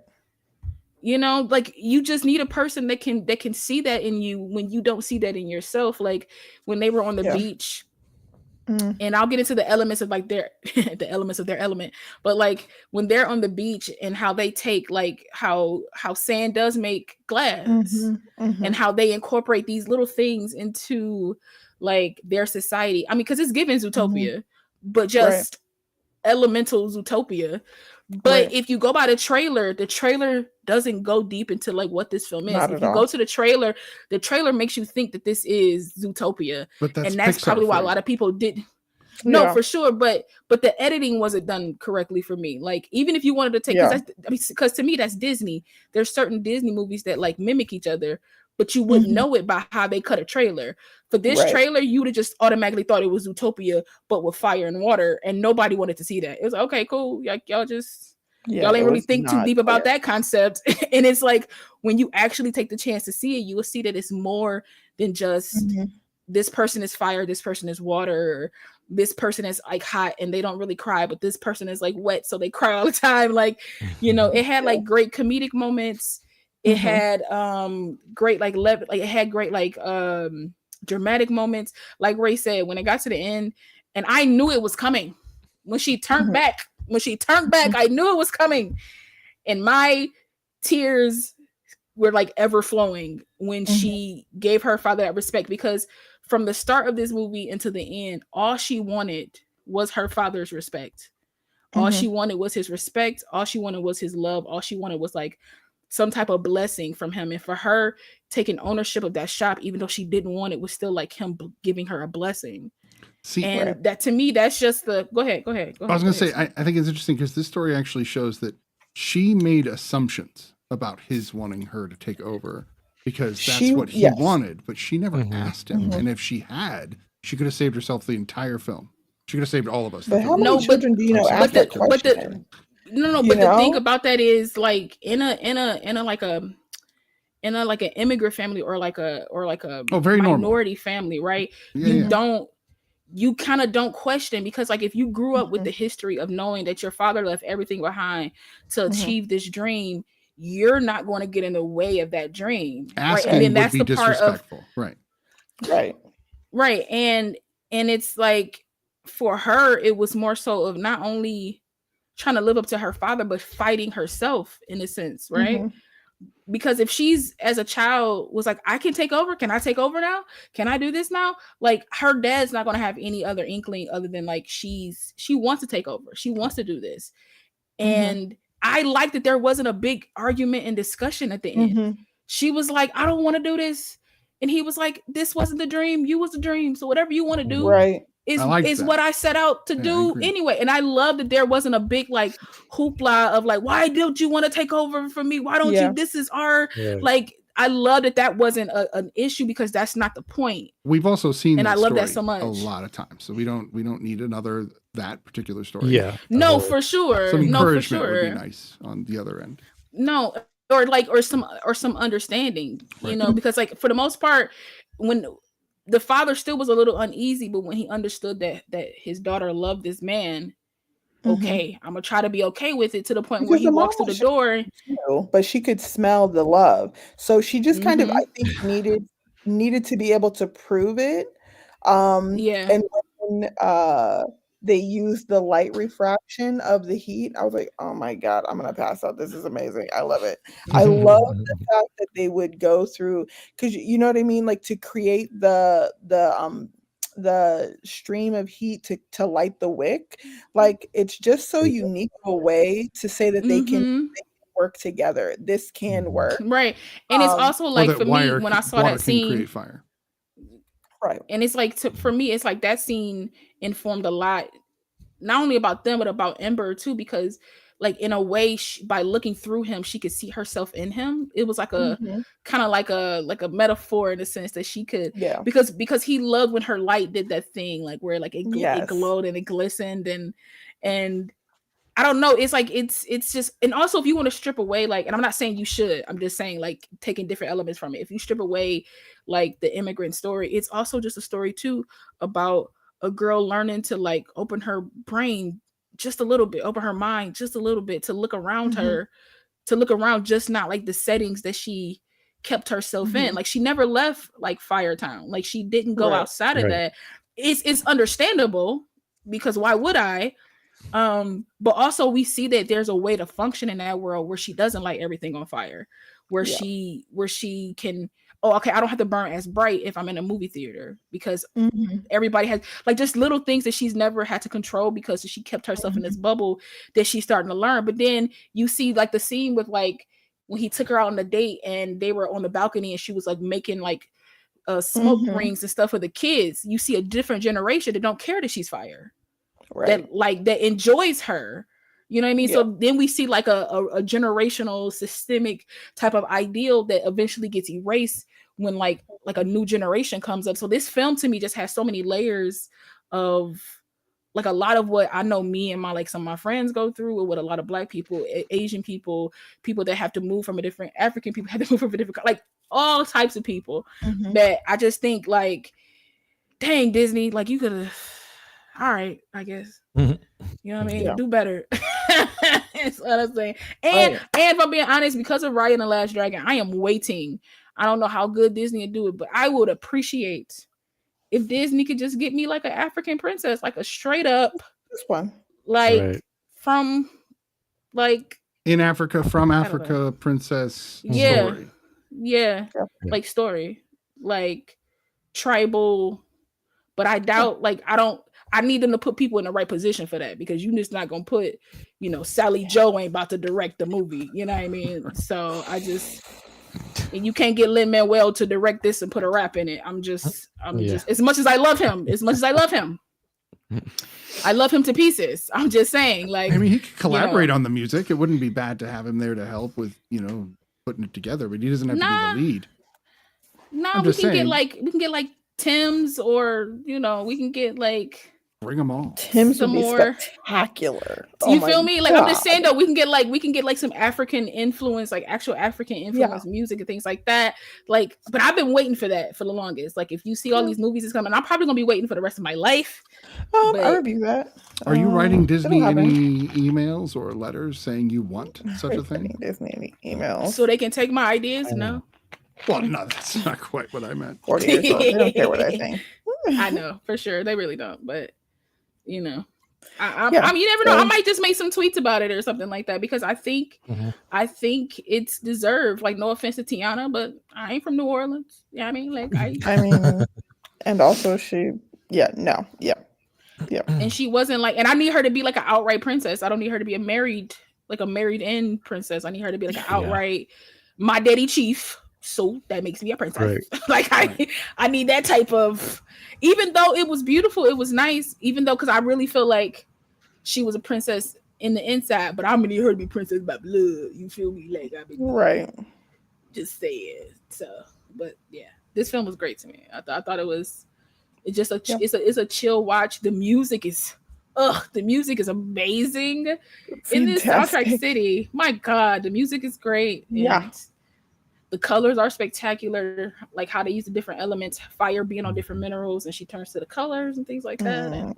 You know, like you just need a person that can see that in you when you don't see that in yourself. Like when they were on the beach, and I'll get into the elements of like their the elements of their element, but like when they're on the beach and how they take like how sand does make glass, and how they incorporate these little things into like their society. I mean, because it's given Zootopia, but just elemental Zootopia. But if you go by the trailer doesn't go deep into like what this film is. Not If at you all. go to the trailer makes you think that this is Zootopia. But that's and that's Pixar probably why for a you. lot of people did. No, Yeah. for sure, but the editing wasn't done correctly for me. Like even if you wanted to take, because to me that's Disney. There's certain Disney movies that like mimic each other, but you wouldn't know it by how they cut a trailer. For this trailer, you would have just automatically thought it was Zootopia, but with fire and water, and nobody wanted to see that. It was like, okay, cool, like y'all ain't really think too deep about that concept. And it's like when you actually take the chance to see it, you will see that it's more than just this person is fire, this person is water, this person is like hot and they don't really cry, but this person is like wet, so they cry all the time. Like, you know, it had like great comedic moments. It had great like it had great like dramatic moments. Like Ray said, when it got to the end, and I knew it was coming. When she turned back, I knew it was coming. And my tears were like ever flowing when she gave her father that respect, because from the start of this movie into the end, all she wanted was her father's respect. All she wanted was his respect. All she wanted was his love. All she wanted was like some type of blessing from him. And for her taking ownership of that shop, even though she didn't want it, was still like him giving her a blessing. See, and that to me, that's just the go ahead. I was going to say, I think it's interesting because this story actually shows that she made assumptions about his wanting her to take over because that's what he wanted, but she never asked him. And if she had, she could have saved herself the entire film. She could have saved all of us. But how many children do you know ask that question? But the thing about that is like in an immigrant family or like a very minority normal family, right? Yeah, You kind of don't question, because like if you grew up with the history of knowing that your father left everything behind to achieve this dream, you're not going to get in the way of that dream. asking right? And then would that's be the part of disrespectful. Right. And it's like for her, it was more so of not only trying to live up to her father, but fighting herself in a sense, right? Because if she's as a child was like, I can take over. Can I take over now? Can I do this now? Like her dad's not going to have any other inkling other than like she wants to take over. She wants to do this. And I like that there wasn't a big argument and discussion at the end. She was like, I don't want to do this. And he was like, this wasn't the dream. You was the dream. So whatever you want to do is what I set out to do anyway. And I love that there wasn't a big like hoopla of like, why don't you want to take over from me? Why don't you? This is our like. I love that wasn't an issue, because that's not the point. We've also seen, and that I love that story so much a lot of times, so we don't need another that particular story. Yeah, no, for sure. Some encouragement no, for sure. would be nice on the other end. No, or some understanding, you know, because like for the most part, when the father still was a little uneasy, but when he understood that his daughter loved this man, okay, I'm gonna try to be okay with it, to the point where he walks through the door. But she could smell the love, so she just kind of, I think, needed to be able to prove it. And when they used the light refraction of the heat, I was like, oh my god, I'm gonna pass out. This is amazing. I love it. I love the fact that they would go through, because you know what I mean, like to create the stream of heat to light the wick. Like it's just so unique a way to say that they can work together. This can work, right? And it's also like for me, when I saw that scene, create fire. Right. And it's like for me, it's like that scene informed a lot, not only about them, but about Ember too, because like in a way, by looking through him, she could see herself in him. It was like a kind of like a metaphor in the sense that she could, because he loved when her light did that thing, like where like it glowed and it glistened, and I don't know. It's like it's just, and also if you want to strip away, like, and I'm not saying you should, I'm just saying like taking different elements from it. If you strip away like the immigrant story, it's also just a story too about a girl learning to like open her brain just a little bit, open her mind just a little bit to look around her, to look around just not like the settings that she kept herself in. Like she never left like Firetown. Like she didn't go outside of that. It's understandable because why would I? But also we see that there's a way to function in that world where she doesn't light everything on fire, where she can, okay, I don't have to burn as bright if I'm in a movie theater because everybody has like just little things that she's never had to control because she kept herself in this bubble that she's starting to learn. But then you see like the scene with like when he took her out on a date and they were on the balcony and she was like making like smoke rings and stuff for the kids. You see a different generation that don't care that she's fire. That enjoys her, you know what I mean? So then we see like a generational systemic type of ideal that eventually gets erased when like a new generation comes up. So this film to me just has so many layers of like a lot of what I know me and some of my friends go through, with what a lot of Black people, Asian people that have to move from a different, African people have to move from a different, like all types of people that I just think like, dang, Disney, like you could have, all right, I guess. You know what I mean? Do better. That's what I'm saying. And if I'm being honest, because of Raya and the Last Dragon, I am waiting. I don't know how good Disney would do it, but I would appreciate if Disney could just get me like an African princess, like a straight up this one, like from like in Africa, from Africa princess story. Like story, like tribal. But I doubt, I need them to put people in the right position for that, because you just not gonna put, Sally Joe ain't about to direct the movie. You know what I mean? So and you can't get Lin-Manuel to direct this and put a rap in it. I'm just as much as I love him, I love him to pieces. I'm just saying, like, I mean, he could collaborate on the music. It wouldn't be bad to have him there to help with, putting it together, but he doesn't have to be the lead. No, we can get like Tim's, or we can get like bring them all. Tim's would be spectacular. You feel me? Like, I'm just saying though, we can get like some African influence, like actual African influence music and things like that. Like, but I've been waiting for that for the longest. Like, if you see all these movies is coming, I'm probably gonna be waiting for the rest of my life. I review that. Are you writing Disney any emails or letters saying you want such a thing? Disney any emails so they can take my ideas? No. Well, no, that's not quite what I meant. 40 years old. They don't care what I think. I know for sure they really don't, but I mean, you never know. I might just make some tweets about it or something like that, because I think it's deserved. Like, no offense to Tiana, but I ain't from New Orleans. You know what I mean? Like, I mean, and also and she wasn't like, and I need her to be like an outright princess. I don't need her to be a married in princess. I need her to be like an outright my daddy chief. So that makes me a princess. Like, I need that type of, even though it was beautiful, it was nice, even though, because I really feel like she was a princess in the inside, but I'm gonna need her to be princess by blood. You feel me? Like, I mean, just say it. So, but yeah, this film was great to me. I thought it was. It's just it's a chill watch. The music is amazing in this soundtrack city. My God, the music is great. And the colors are spectacular, like how they use the different elements, fire being on different minerals, and she turns to the colors and things like that. And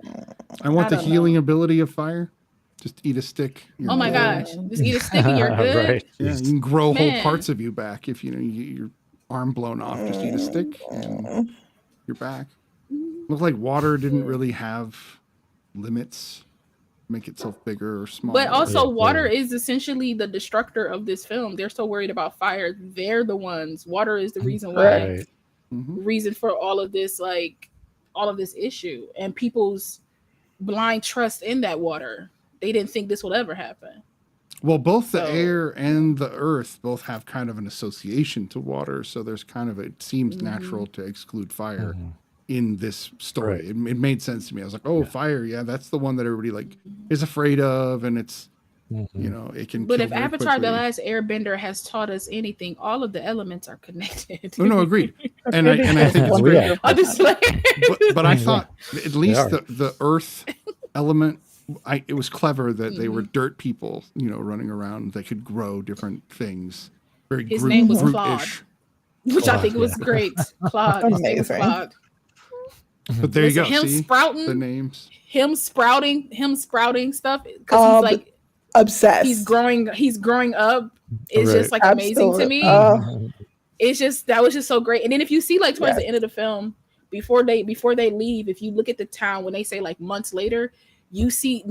I want the healing ability of fire. Just eat a stick. Oh my gosh, just eat a stick and you're good. Yeah, you can grow whole parts of you back if you get your arm blown off. Just eat a stick and you're back. Looks like water didn't really have limits. Make itself bigger or smaller. But also water is essentially the destructor of this film. They're so worried about fire. They're the ones. Water is the reason why reason for all of this, like all of this issue, and people's blind trust in that water. They didn't think this would ever happen. Well, both the air and the earth both have kind of an association to water, so there's kind of, it seems natural to exclude fire. In this story, it made sense to me. I was like, "Oh, fire! Yeah, that's the one that everybody like is afraid of, and it's it can." But if Avatar: The Last Airbender has taught us anything, all of the elements are connected. Oh no, agreed. And I think it's great. But I thought at least the earth element, it was clever that they were dirt people, running around. They could grow different things. Very His name was Claude, which I think was great. Claude. His name was Claude. But there you go. Him See sprouting the names. Him sprouting stuff because he's like obsessed. He's growing up. It's just like amazing to me. It's just that was just so great. And then if you see like towards the end of the film, before they leave, if you look at the town when they say like months later, you see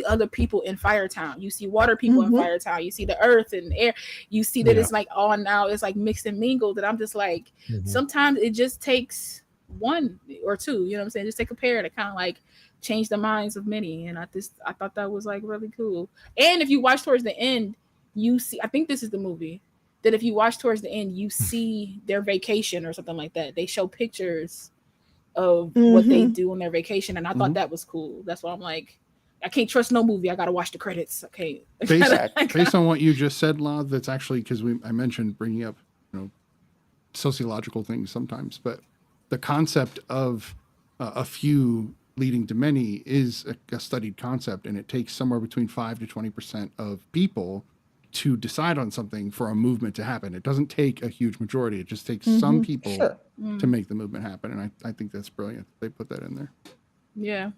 other people in Firetown. You see water people in Firetown. You see the earth and air. You see that it's like all now it's like mixed and mingled. And I'm just like, sometimes it just takes one or two, you know what I'm saying? Just take a pair to kind of like change the minds of many. And I thought that was like really cool. And if you watch towards the end, you see, I think this is the movie that if you watch towards the end, you see their vacation or something like that. They show pictures of what they do on their vacation. And I thought that was cool. That's why I'm like, I can't trust no movie. I got to watch the credits. Okay. Based on what you just said, La, that's actually because I mentioned bringing up, sociological things sometimes, but the concept of a few leading to many is a studied concept, and it takes somewhere between 5 to 20% of people to decide on something for a movement to happen. It doesn't take a huge majority. It just takes some people to make the movement happen. And I think that's brilliant. They put that in there. Yeah.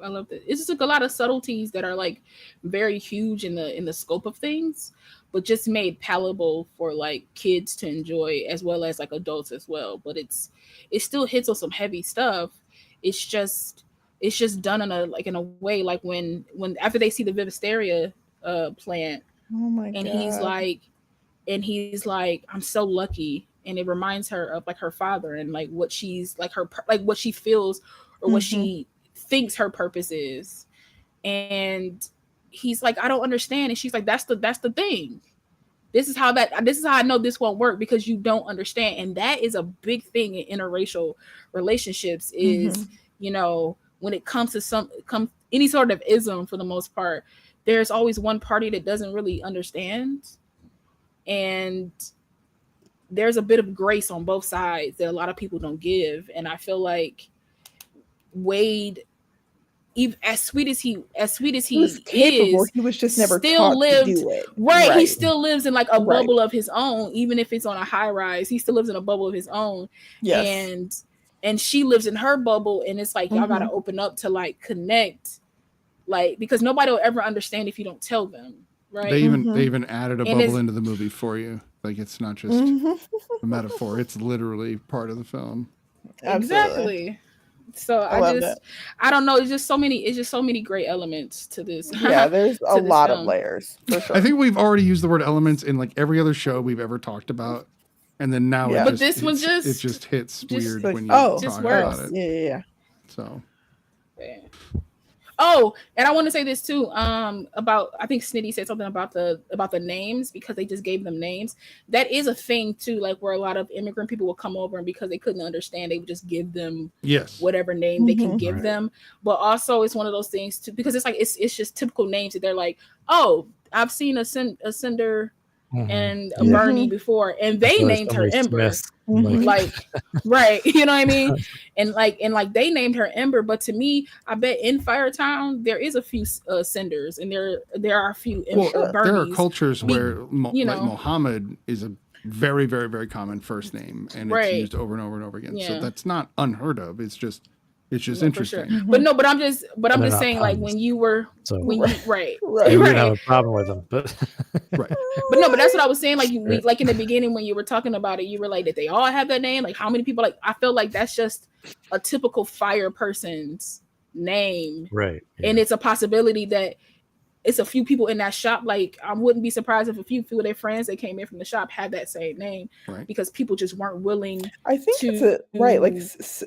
I love it. It's just like a lot of subtleties that are like very huge in the scope of things, but just made palatable for like kids to enjoy as well as like adults as well. But it still hits on some heavy stuff. It's just done in a way like when after they see the Vivisteria plant, oh my God. And he's like, I'm so lucky, and it reminds her of like her father and like what she's like her like what she feels or what she thinks her purpose is. And he's like, I don't understand. And she's like, that's the thing. This is how I know this won't work, because you don't understand. And that is a big thing in interracial relationships is, when it comes to any sort of ism, for the most part, there's always one party that doesn't really understand. And there's a bit of grace on both sides that a lot of people don't give. And I feel like Wade, even as sweet as he was capable, he was just never still taught to do it. Right. He still lives in like a bubble of his own, even if it's on a high rise. He still lives in a bubble of his own. Yes. And she lives in her bubble, and it's like y'all gotta open up to like connect, like, because nobody will ever understand if you don't tell them. Right. They even added a bubble into the movie for you. Like, it's not just a metaphor; it's literally part of the film. Exactly. So I don't know. It's just so many great elements to this. Yeah, there's a lot of layers for sure. I think we've already used the word elements in like every other show we've ever talked about, and then now it just hits weird when you talk about it. Yeah. So. Yeah. Oh, and I want to say this too. About, I think Sniddy said something about the names, because they just gave them names. That is a thing too, like where a lot of immigrant people will come over, and because they couldn't understand, they would just give them whatever name they can give them. But also, it's one of those things too, because it's like it's just typical names that they're like, oh, I've seen a Cinder and a Bernie before, and they named her Ember. Like right, you know what I mean? And like they named her Ember, but to me, I bet in Firetown there is a few Cinders, and there are a few Bernies. There are cultures where like Mohammed is a very, very, very common first name, and it's used over and over and over again. So that's not unheard of. It's just interesting. For sure. But I'm just saying, like, when you were we didn't have a problem with them, but but that's what I was saying. Like like in the beginning when you were talking about it, you were like, did they all have that name? Like, how many people? Like, I feel like that's just a typical fire person's name, right? And it's a possibility that it's a few people in that shop. Like, I wouldn't be surprised if a few of their friends that came in from the shop had that same name, because people just weren't willing. I think it's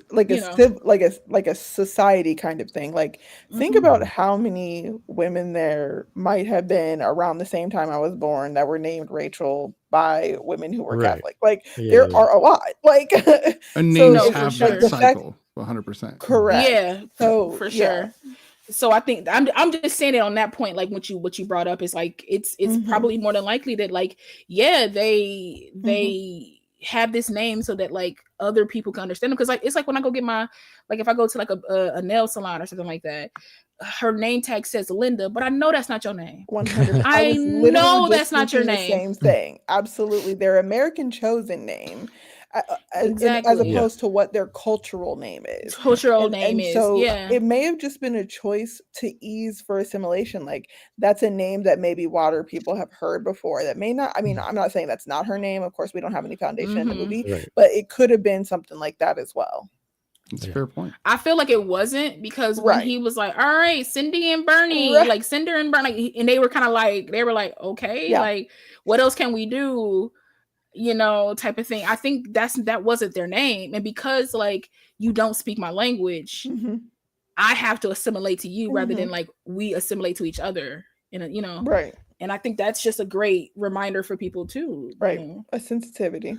like a society kind of thing. Like, think about how many women there might have been around the same time I was born that were named Rachel by women who were Catholic. Like, there are a lot. Like, and names have that cycle. 100%. Correct. Yeah. So for sure. So I think I'm just saying it on that point, like what you brought up is like it's probably more than likely that like they have this name so that like other people can understand them, because like it's like when I go get my, like if I go to like a nail salon or something like that, her name tag says Linda, but I know that's not your name. 100%. I know that's not your name. Same thing. Absolutely, their American chosen name. as Exactly. opposed to what their cultural name is. Cultural name And is, so yeah. it may have just been a choice to ease for assimilation. Like that's a name that maybe water people have heard before that may not. I mean, I'm not saying that's not her name. Of course, we don't have any foundation in the movie, Right. but it could have been something like that as well. That's a fair point. I feel like it wasn't, because when Right. he was like, all right, Cindy and Bernie, Right. like Cinder and Bernie, and they were kind of like, okay, Yeah. like what else can we do? You know, type of thing. I think that wasn't their name. And because like you don't speak my language, I have to assimilate to you rather than like we assimilate to each other. You know, Right. And I think that's just a great reminder for people too. Right. You know? A sensitivity.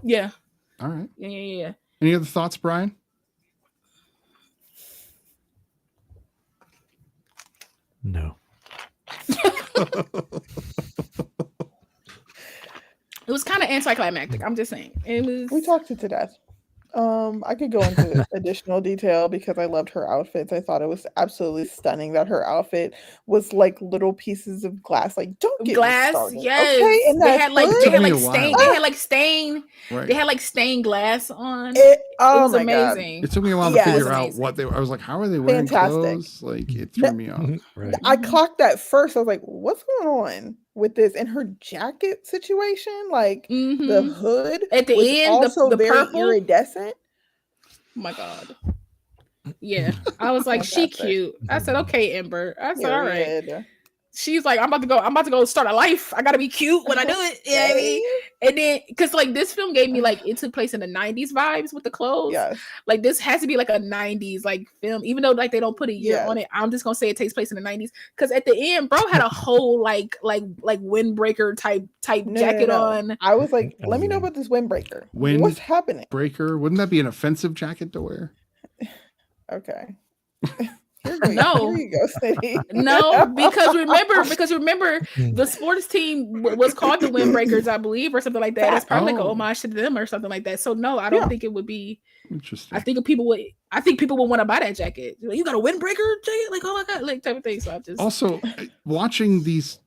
Yeah. All right. Yeah. Any other thoughts, Brian? No. It was kind of anticlimactic. I'm just saying. It was. We talked it to death. I could go into additional detail because I loved her outfits. I thought it was absolutely stunning that her outfit was like little pieces of glass. Like, don't get me glass, started, yes. okay? And They that had like hood? they had Took me like a while. stain. They had like stain. Right. They had like stained glass on. It It was my God. amazing. It took me a while to Yeah, it figure was out amazing. what they were. I was like, how are they wearing Fantastic. clothes? Like, it threw me off. Right. I clocked that first. I was like, what's going on with this? And her jacket situation, like the Mhm. hood At the was end, also the very purple. iridescent. Oh my God. Yeah. I was like, she Fantastic. cute. I said, okay, Ember. I said, all right. Period. She's like, I'm about to go start a life. I gotta be cute when I do it. You know what I mean? And then because like this film gave me like it took place in the 90s vibes with the clothes. Yes. Like this has to be like a 90s like film, even though like they don't put a year Yes. on it. I'm just gonna say it takes place in the 90s. Because at the end, bro had a whole like windbreaker type jacket on. I was like, let me know about this windbreaker. Wind- What's happening? Breaker. Wouldn't that be an offensive jacket to wear? Okay. No. Here you go, Snitty. No, because remember the sports team was called the Windbreakers, I believe, or something like that. It's probably like an Oh. homage to them or something like that. So no, I don't think it would be. Interesting. I think people would want to buy that jacket. Like, you got a windbreaker jacket? Like, oh my God, like type of thing. So I just Also, watching these,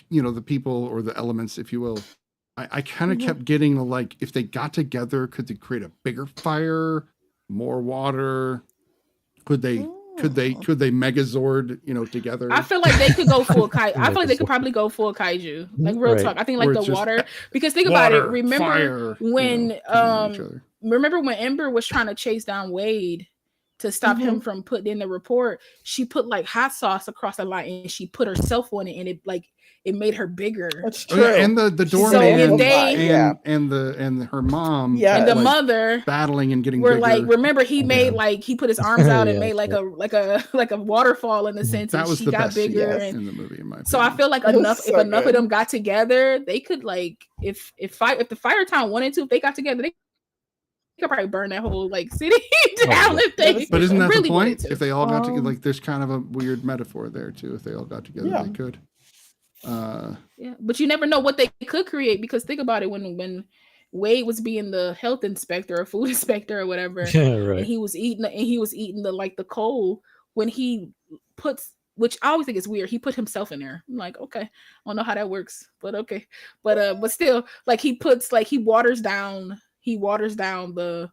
the people or the elements, if you will, I kind of kept getting the like, if they got together, could they create a bigger fire, more water? Could they Megazord, together? I feel like they could go full kaiju. I feel like they could probably go full kaiju. Like real Right. talk. I think like Where the it's just water, because think about it. Water, Remember fire, when coming at each other. remember when Ember was trying to chase down Wade to stop him from putting in the report, she put like hot sauce across the line and she put herself on it, and it made her bigger. That's Oh, true. yeah, and the So doorman if they- and her mom, Yeah. And the like, mother battling and getting were bigger. like, remember he made like he put his arms out and Yeah, made that's like a waterfall in the sense, that and was she the got best bigger. yes. And in the movie, in my opinion. so I feel like It was enough so if enough good. of them got together, they could like if the Fire Town wanted to, if they got together, they could probably burn that whole like city down if they. But isn't that really the wanted point? to. If they all got together, like there's kind of a weird metaphor there too. If they all got together, Yeah. they could. Yeah, but you never know what they could create, because think about it, when Wade was being the health inspector or food inspector or whatever, Yeah, and right. he was eating the coal, when he puts, which I always think is weird, he put himself in there. I'm like, okay, I don't know how that works, but okay, but still, like he waters down the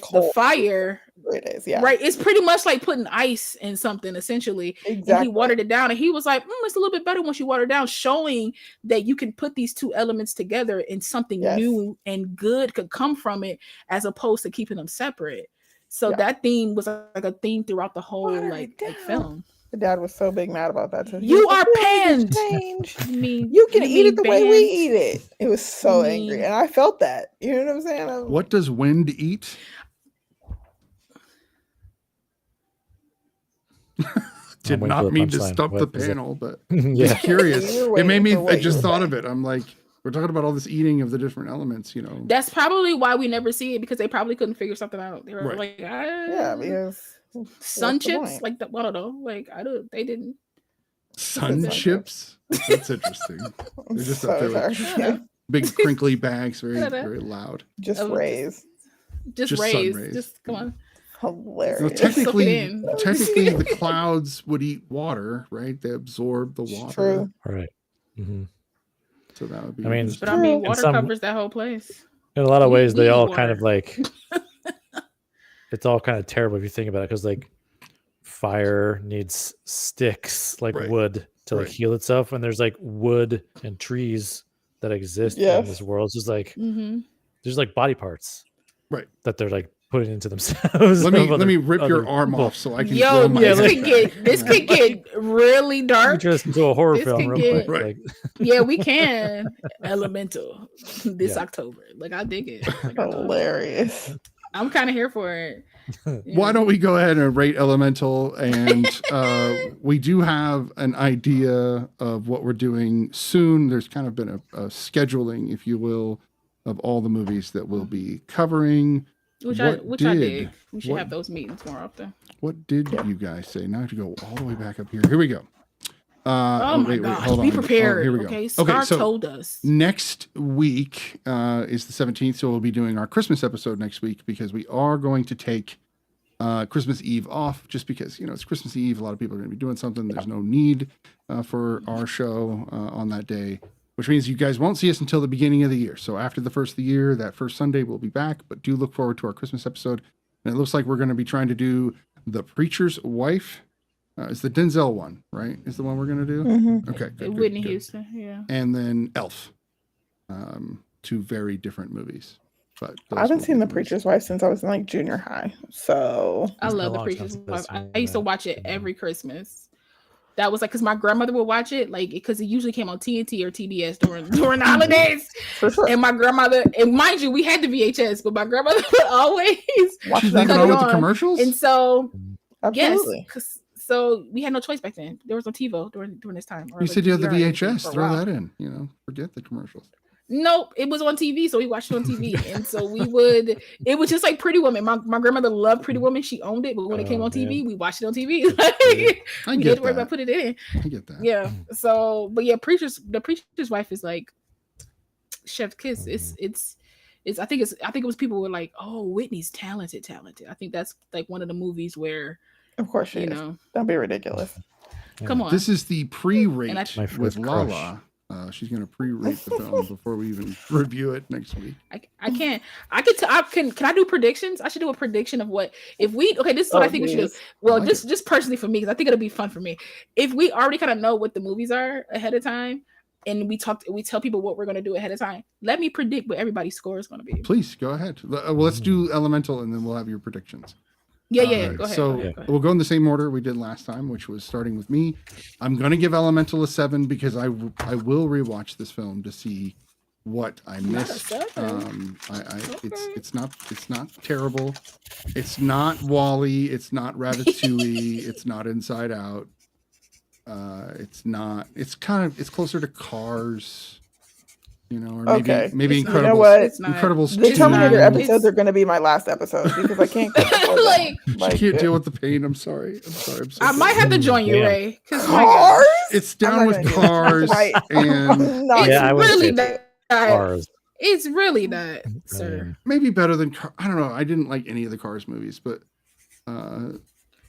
coal. fire. It is, yeah. Right, it's pretty much like putting ice in something essentially. And Exactly. he watered it down, and he was like, it's a little bit better once you water it down, showing that you can put these two elements together and something Yes. new and good could come from it, as opposed to keeping them separate. So Yeah. that theme was like a theme throughout the whole Water like it down. film. The dad was so big mad about that too. He You was like, are "Why did panned." change? I mean, You can eat it the way we banned. eat it. It was so I angry, mean- and I felt that. You know what I'm saying? What does wind eat? Did waiting for not the mean to punchline. stump the What is it? panel, but Yeah. just curious. You were It made waiting me. for what I just you thought were of it. I'm like, we're talking about all this eating of the different elements. That's probably why we never see it, because they probably couldn't figure something out. They were Right. like, Yeah, because sun what's the chips, point? like that. I don't know. Like they didn't. sun That's chips. That's interesting. They're just up there with sorry. big crinkly bags, very Yeah, that- very loud. Just Oh, rays. Just Just sun rays. rays. Just come on. Hilarious. Well, Just soak it technically, in. technically, the clouds would eat water, right? They absorb the It's water. true. Right. Mm-hmm. So that would be. I mean, But I mean, In water some- covers that whole place. In a lot of We- ways, we they need all kind water. of like. It's all kind of terrible if you think about it, because like fire needs sticks, like Right. wood, to like Right. heal itself, and there's like wood and trees that exist in Yes. this world. It's just like Mm-hmm. there's like body parts, Right. that they're like putting into themselves. Let of me other- rip your other arm people. off so I can. Yo, grow my this head could back. get this could get really You dark. turn this into a horror This film could real get- quick. Right. Like, Yeah, we can. Elemental this Yeah. October. Like I dig it. Like, I love it. Hilarious. I'm kind of here for it. Why don't we go ahead and rate Elemental? And we do have an idea of what we're doing soon. There's kind of been a scheduling, if you will, of all the movies that we'll be covering. Which What I did- dig. We should what- have those meetings more often. What did you guys say? Now I have to go all the way back up here. Here we go. Oh my gosh, be prepared. here we go. Okay, Scar told us. Next week is the 17th, so we'll be doing our Christmas episode next week, because we are going to take Christmas Eve off, just because, it's Christmas Eve. A lot of people are going to be doing something. There's no need for our show on that day, which means you guys won't see us until the beginning of the year. So after the first of the year, that first Sunday, we'll be back, but do look forward to our Christmas episode. And it looks like we're going to be trying to do The Preacher's Wife. It's the Denzel one, right? Is the one we're going to do? Mhm. Okay. Good, Whitney good. Houston, yeah. And then Elf. Two very different movies. But I haven't those seen will The be Preacher's Wife since I was in like junior high. So I It's been love a The long Preacher's time Wife. since I've I used to seen watch it that. every Christmas. That was like because my grandmother would watch it, like because it usually came on TNT or TBS during the holidays. for sure. And my grandmother, and mind you, we had the VHS, but my grandmother would always Watch She's that. leaving cut on it with the on. commercials? And so Absolutely. yes, so we had no choice back then. There was no TiVo during this time. Or You like said you had the DVR for VHS. a Throw while. that in. Forget the commercials. Nope, it was on TV, so we watched it on TV, and so it was just like Pretty Woman. My grandmother loved Pretty Woman; she owned it, but when it came Oh, on TV, man. we watched it on TV. Like, I we get didn't worry that. about putting it in. I get that. Yeah. So, but yeah, the preacher's wife is like Chef's Kiss. It's. I think it was people were like, oh, Whitney's talented. I think that's like one of the movies where Of course she you is. know. Don't be ridiculous. Come on. This is the pre-rate And My with first Lala. She's going to pre-rate the film before we even review it next week. I can't. Can I do predictions? I should do a prediction of what if we. Okay, this is what I think we should do. geez. Well, I like just personally for me, because I think it'll be fun for me. If we already kind of know what the movies are ahead of time, and we tell people what we're gonna do ahead of time. Let me predict what everybody's score is gonna be. Please go ahead. Well, let's do Elemental, and then we'll have your predictions. Yeah. Alright, Go ahead. So go ahead. we'll go in the same order we did last time, which was starting with me. I'm going to give Elemental a 7 because I will rewatch this film to see what I missed. 7? It's not terrible. It's not Wall-E. It's not Ratatouille. It's not Inside Out. It's closer to Cars. Or maybe Okay. maybe It's Incredibles. not. You know what? It's not. Incredibles The 2. Terminator not- episodes are going to be my last episodes because I can't. Like, I can't deal with the pain. I'm sorry. I'm so I might have to join you, Yeah. Ray. Because Cars. It's I'm down not with gonna do Cars that. Right. and Not Yeah, I would really say not. Cars. It's really not, sir. maybe better than I don't know. I didn't like any of the Cars movies, but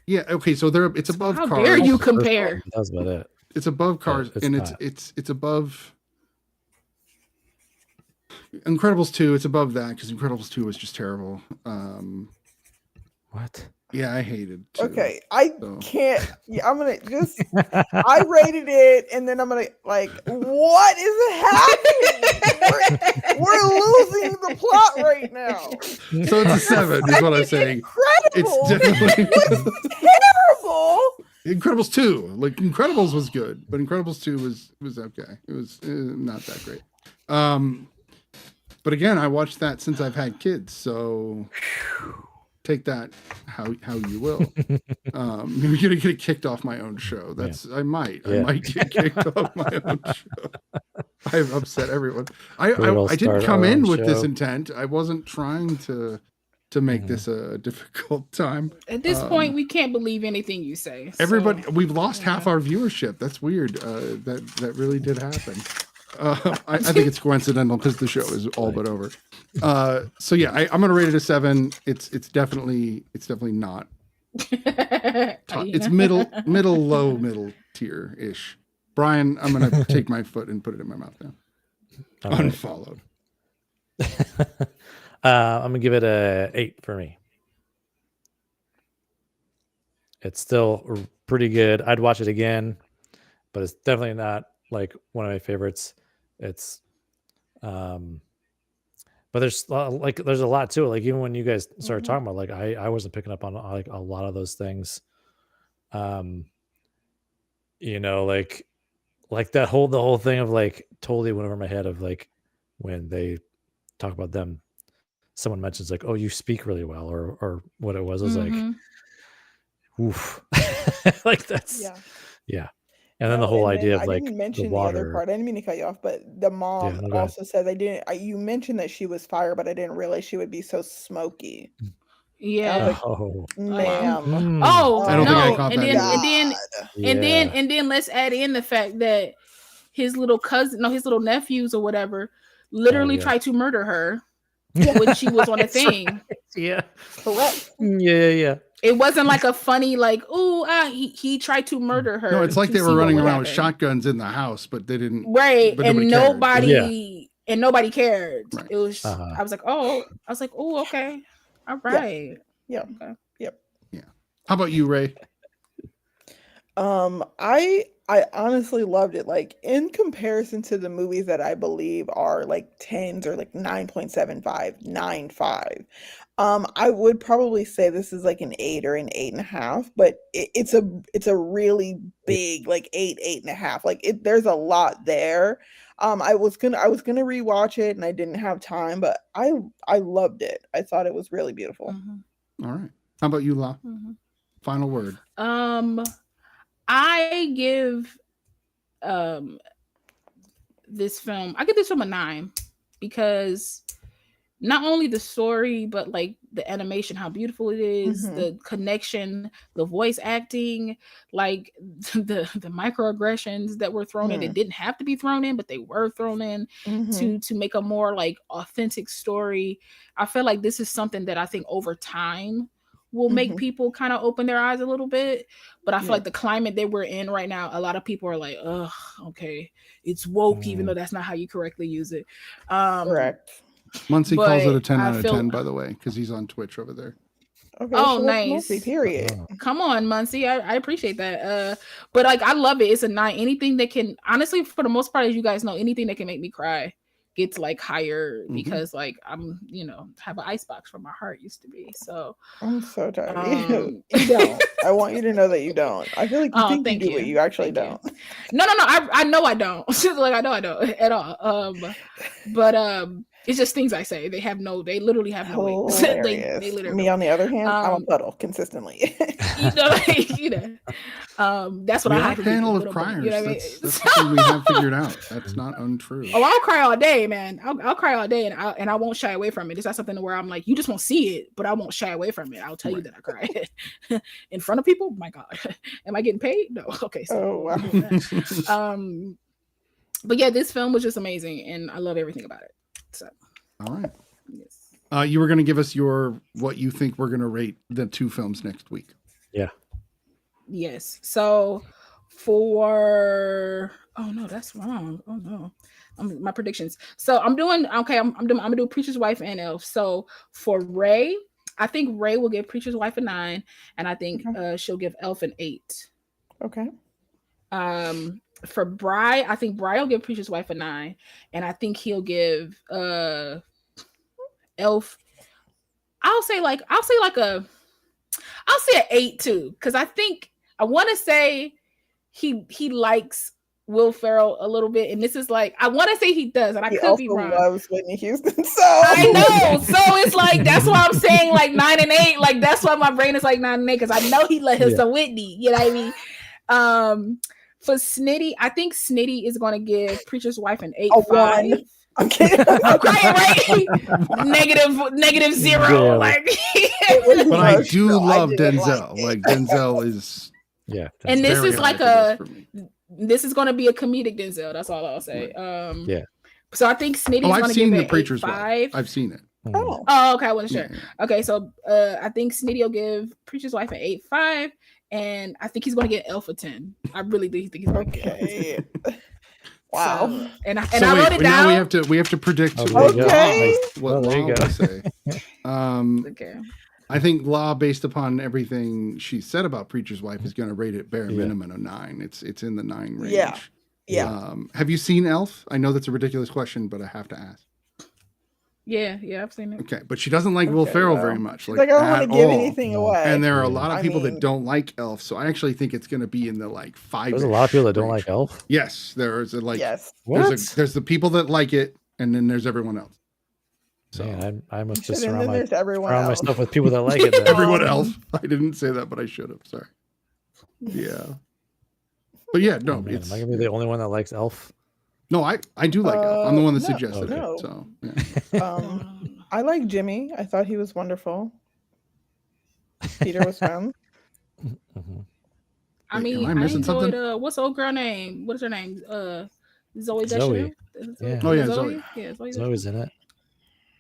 yeah. Okay, so it's above How Cars. dare you compare? That's about it. It's above Cars, it's and not. it's above Incredibles 2. It's above that because Incredibles 2 was just terrible. What? Yeah, I hated 2. Okay, I So. can't. Yeah, I'm gonna just. I rated it, and then I'm gonna like, what is happening? We're losing the plot right now. So it's a 7, is what I'm saying. Incredible. It's definitely terrible. Incredibles 2. Like Incredibles was good, but Incredibles 2 was okay. It was not that great. But again, I watched that since I've had kids, so take that how you will. You're gonna get kicked off my own show. I might get kicked off my own show. I've upset everyone. I didn't come in with this intent. I wasn't trying to make this a difficult time. At this point, we can't believe anything you say. Everybody, we've lost half our viewership. That's weird. That really did happen. I think it's coincidental because the show is all but over. So yeah, I'm gonna rate it a 7. It's definitely not. It's middle low middle tier ish. Brian, I'm gonna take my foot and put it in my mouth now. All right. Unfollowed. I'm gonna give it a 8 for me. It's still pretty good. I'd watch it again, but it's definitely not like one of my favorites. It's but there's there's a lot to it. Like even when you guys started talking about, like I wasn't picking up on like a lot of those things. You know, like the whole thing of like totally went over my head of like when they talk about them, someone mentions like, oh, you speak really well, or what it was. I was like, oof. Like that's yeah. And then the whole idea of like I didn't mention the the water. other part. I didn't mean to cut you off, but the mom no, go ahead. also said you mentioned that she was fire, but I didn't realize she would be so smoky. Yeah. Oh, ma'am. Oh, I don't think I caught and that. then then let's add in the fact that his little cousin, no, his little nephews or whatever, literally tried to murder her when she was on a thing. Right. Yeah. Correct. Yeah. It wasn't like a funny like, he tried to murder her. No, it's like to they see were what running would around with happen. shotguns in the house, but they didn't. Right, but and nobody nobody cared. Right. It was. I was like, oh, okay, all right, yeah. Okay. Yep. Yeah. How about you, Ray? I honestly loved it. Like in comparison to the movies that I believe are like 10s or like 9.75, 9.5. I would probably say this is like an 8 or an 8.5, but it's a really big like 8.5. Like there's a lot there. I was gonna rewatch it and I didn't have time, but I loved it. I thought it was really beautiful. All right. How about you, La? Final word. I give this film a 9 because not only the story, but like the animation, how beautiful it is, the connection, the voice acting, like the microaggressions that were thrown in. It didn't have to be thrown in, but they were thrown in to make a more like authentic story. I feel like this is something that I think over time will make people kind of open their eyes a little bit. But I feel like the climate that we're in right now, a lot of people are like, ugh, okay, it's woke, even though that's not how you correctly use it. Correct. Muncie calls it a 10 out of 10, by the way, because he's on Twitch over there. Okay, oh, so nice. Muncie, period. Come on, Muncie. I appreciate that. But like I love it. It's a 9. Anything that can, honestly, for the most part, as you guys know, anything that can make me cry gets like higher because like I'm, have an icebox where my heart used to be. So I'm so tired of you. You don't. I want you to know that you don't. I feel like you think you do, but you actually don't. No. I know I don't. Like I know I don't at all. But it's just things I say. They literally have no weight. they literally. Me on the other hand, I'm a puddle consistently. That's what I have to do. Panel of criers. You know what I mean? That's the thing we have figured out. That's not untrue. Oh, I'll cry all day, man. I'll cry all day, and I won't shy away from it. It's not something where I'm like, you just won't see it, but I won't shy away from it. I'll tell you that I cry in front of people. My God, am I getting paid? No. Okay. So, but yeah, this film was just amazing, and I love everything about it. So, all right. Yes. You were going to give us what you think we're going to rate the 2 films next week. Yeah. Yes. So oh no, that's wrong. Oh no. My predictions. So I'm gonna do Preacher's Wife and Elf. So for Ray, I think Ray will give Preacher's Wife a 9, and I think she'll give Elf an 8. Okay. For Bri, I think Bri will give Preacher's Wife a 9, and I think he'll give Elf. I'll say an 8 too, because I want to say he likes Will Ferrell a little bit, and this is like I want to say he does, and I could be wrong. He also loves Whitney Houston, so I know. So it's like that's why I'm saying like 9 and 8. Like that's why my brain is like 9 and 8 because I know he let him some Whitney. You know what I mean? For Snitty, I think Snitty is going to give Preacher's Wife an 8.5. I'm kidding. I'm crying, right? negative 0. Yeah. Like, but I do love Denzel. Like Denzel is, and this is like this is going to be a comedic Denzel. That's all I'll say. So I think Snitty's going to give it a 8.5. I've seen it. Oh, okay. I wasn't sure. Yeah. Okay, so I think Snitty will give Preacher's Wife an 8.5, and I think he's going to get Elf a 10. I really do think he's going to get Elf a 10. Wow. So, and I So wrote it now down. we have to predict Oh, what, there you go. Okay. what There you Law go. will say. Okay. I think Law, based upon everything she said about Preacher's Wife, is going to rate it bare Yeah. minimum a 9. It's in the 9 range. Yeah. Have you seen Elf? I know that's a ridiculous question, but I have to ask. Yeah, I've seen it. Okay, but she doesn't like Will Okay, Ferrell well, very much. She's like, I don't want to at give all. anything away. And there are a Yeah. lot of I people mean- that don't like Elf, so I actually think it's going to be in the like 5. There's a lot of people that don't like Elf. Yes, there's a, like Yes. What? there's the people that like it, and then there's everyone else. So Man, I must So just then surround there's everyone surround else. myself with people that like it. Then. everyone else. I didn't say that, but I should have. Sorry. Yeah. But yeah, no, Oh, man, it's am I gonna be the only one that likes Elf? no, I do like Elf. I'm the one that no, suggested no. it. So yeah. I like Jimmy. I thought he was wonderful. Peter was fun. Mhm. I Wait, mean, am I I missing enjoyed something? what's the old girl name? What's her name? Zoe Zoe. Deschanel? Yeah. Oh, yeah, Zoe. Zoe. Yeah, Zoe Zoe's in it.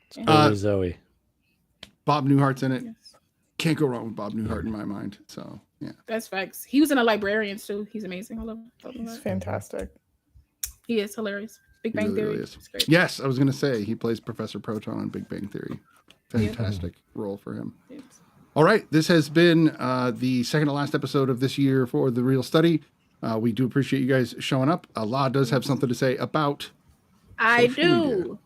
It's Yeah. totally Zoe. Bob Newhart's in it. Yes. Can't go wrong with Bob Newhart in my mind. So yeah. That's facts. He was in a Librarians too. He's amazing. I love him. He's fantastic. He is hilarious. Big He Bang really, Theory. really is. It's great. Yes, I was gonna say he plays Professor Proton on Big Bang Theory. Fantastic role for him. Yes. All right, this has been the second to last episode of this year for The Real Study. We do appreciate you guys showing up. Allah does have something to say about I social media. do.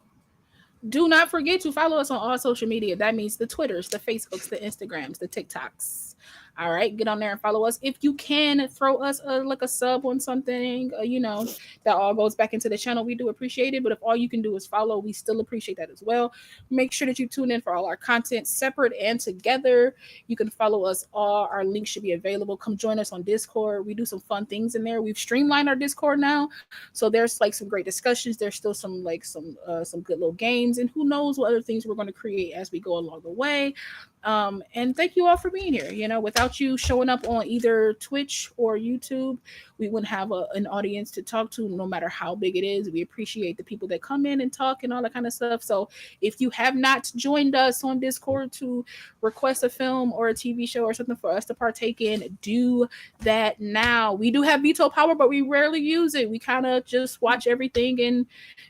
Do not forget to follow us on all social media. That means the Twitters, the Facebooks, the Instagrams, the TikToks. All right, get on there and follow us. If you can throw us a sub on something, that all goes back into the channel. We do appreciate it. But if all you can do is follow, we still appreciate that as well. Make sure that you tune in for all our content separate and together. You can follow us all. Our links should be available. Come join us on Discord. We do some fun things in there. We've streamlined our Discord now, so there's like some great discussions. There's still some good little games, and who knows what other things we're going to create as we go along the way. And thank you all for being here. Without you showing up on either Twitch or YouTube, we wouldn't have an audience to talk to, no matter how big it is. We appreciate the people that come in and talk and all that kind of stuff. So if you have not joined us on Discord to request a film or a TV show or something for us to partake in, do that now. We do have veto power, but we rarely use it. We kind of just watch everything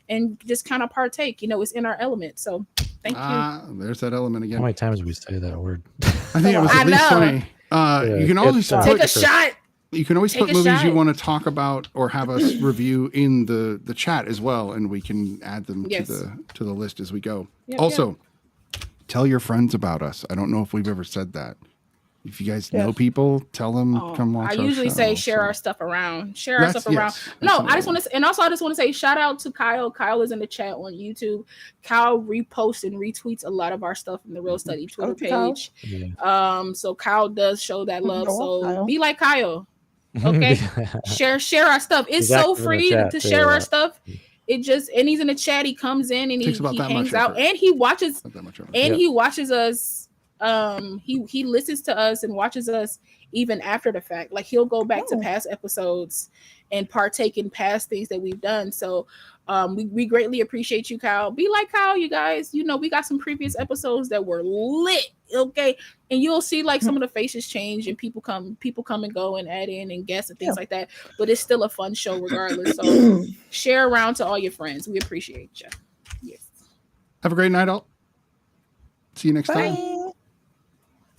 and just kind of partake. It's in our element. So thank you. There's that element again. How many times we say that word? I think it was I at least know. 20. You can always it's, Take a put, shot. you can always take put a movies you shot. want to talk about or have us review in the chat as well, and we can add them Yes. to the list as we go. Yep, Also, tell your friends about us. I don't know if we've ever said that. If you guys know Yes. people, tell them come watch I our usually show, say share so. our stuff around. Share our That's- stuff around. yes, No, that's I just want to, and also I just want to say shout out to Kyle. Kyle is in the chat on YouTube. Kyle reposts and retweets a lot of our stuff in the Real Study Twitter out to Kyle. page. Yeah. So Kyle does show that love. Go on, So Kyle. be like Kyle. Okay, share our stuff. It's He's so active in the free chat, to too, share our yeah. stuff. And he's in the chat. He comes in and Takes he about that hangs much out effort. and he watches Not that much of it. and Yeah. he watches us. He listens to us and watches us even after the fact. Like he'll go back to Oh. past episodes and partake in past things that we've done. So we greatly appreciate you, Kyle. Be like Kyle, you guys. We got some previous episodes that were lit. Okay, and you'll see like some of the faces change and people come and go and add in and guess and things Yeah. like that. But it's still a fun show regardless. So share around to all your friends. We appreciate you. Yes. Have a great night, all. See you next time. Bye.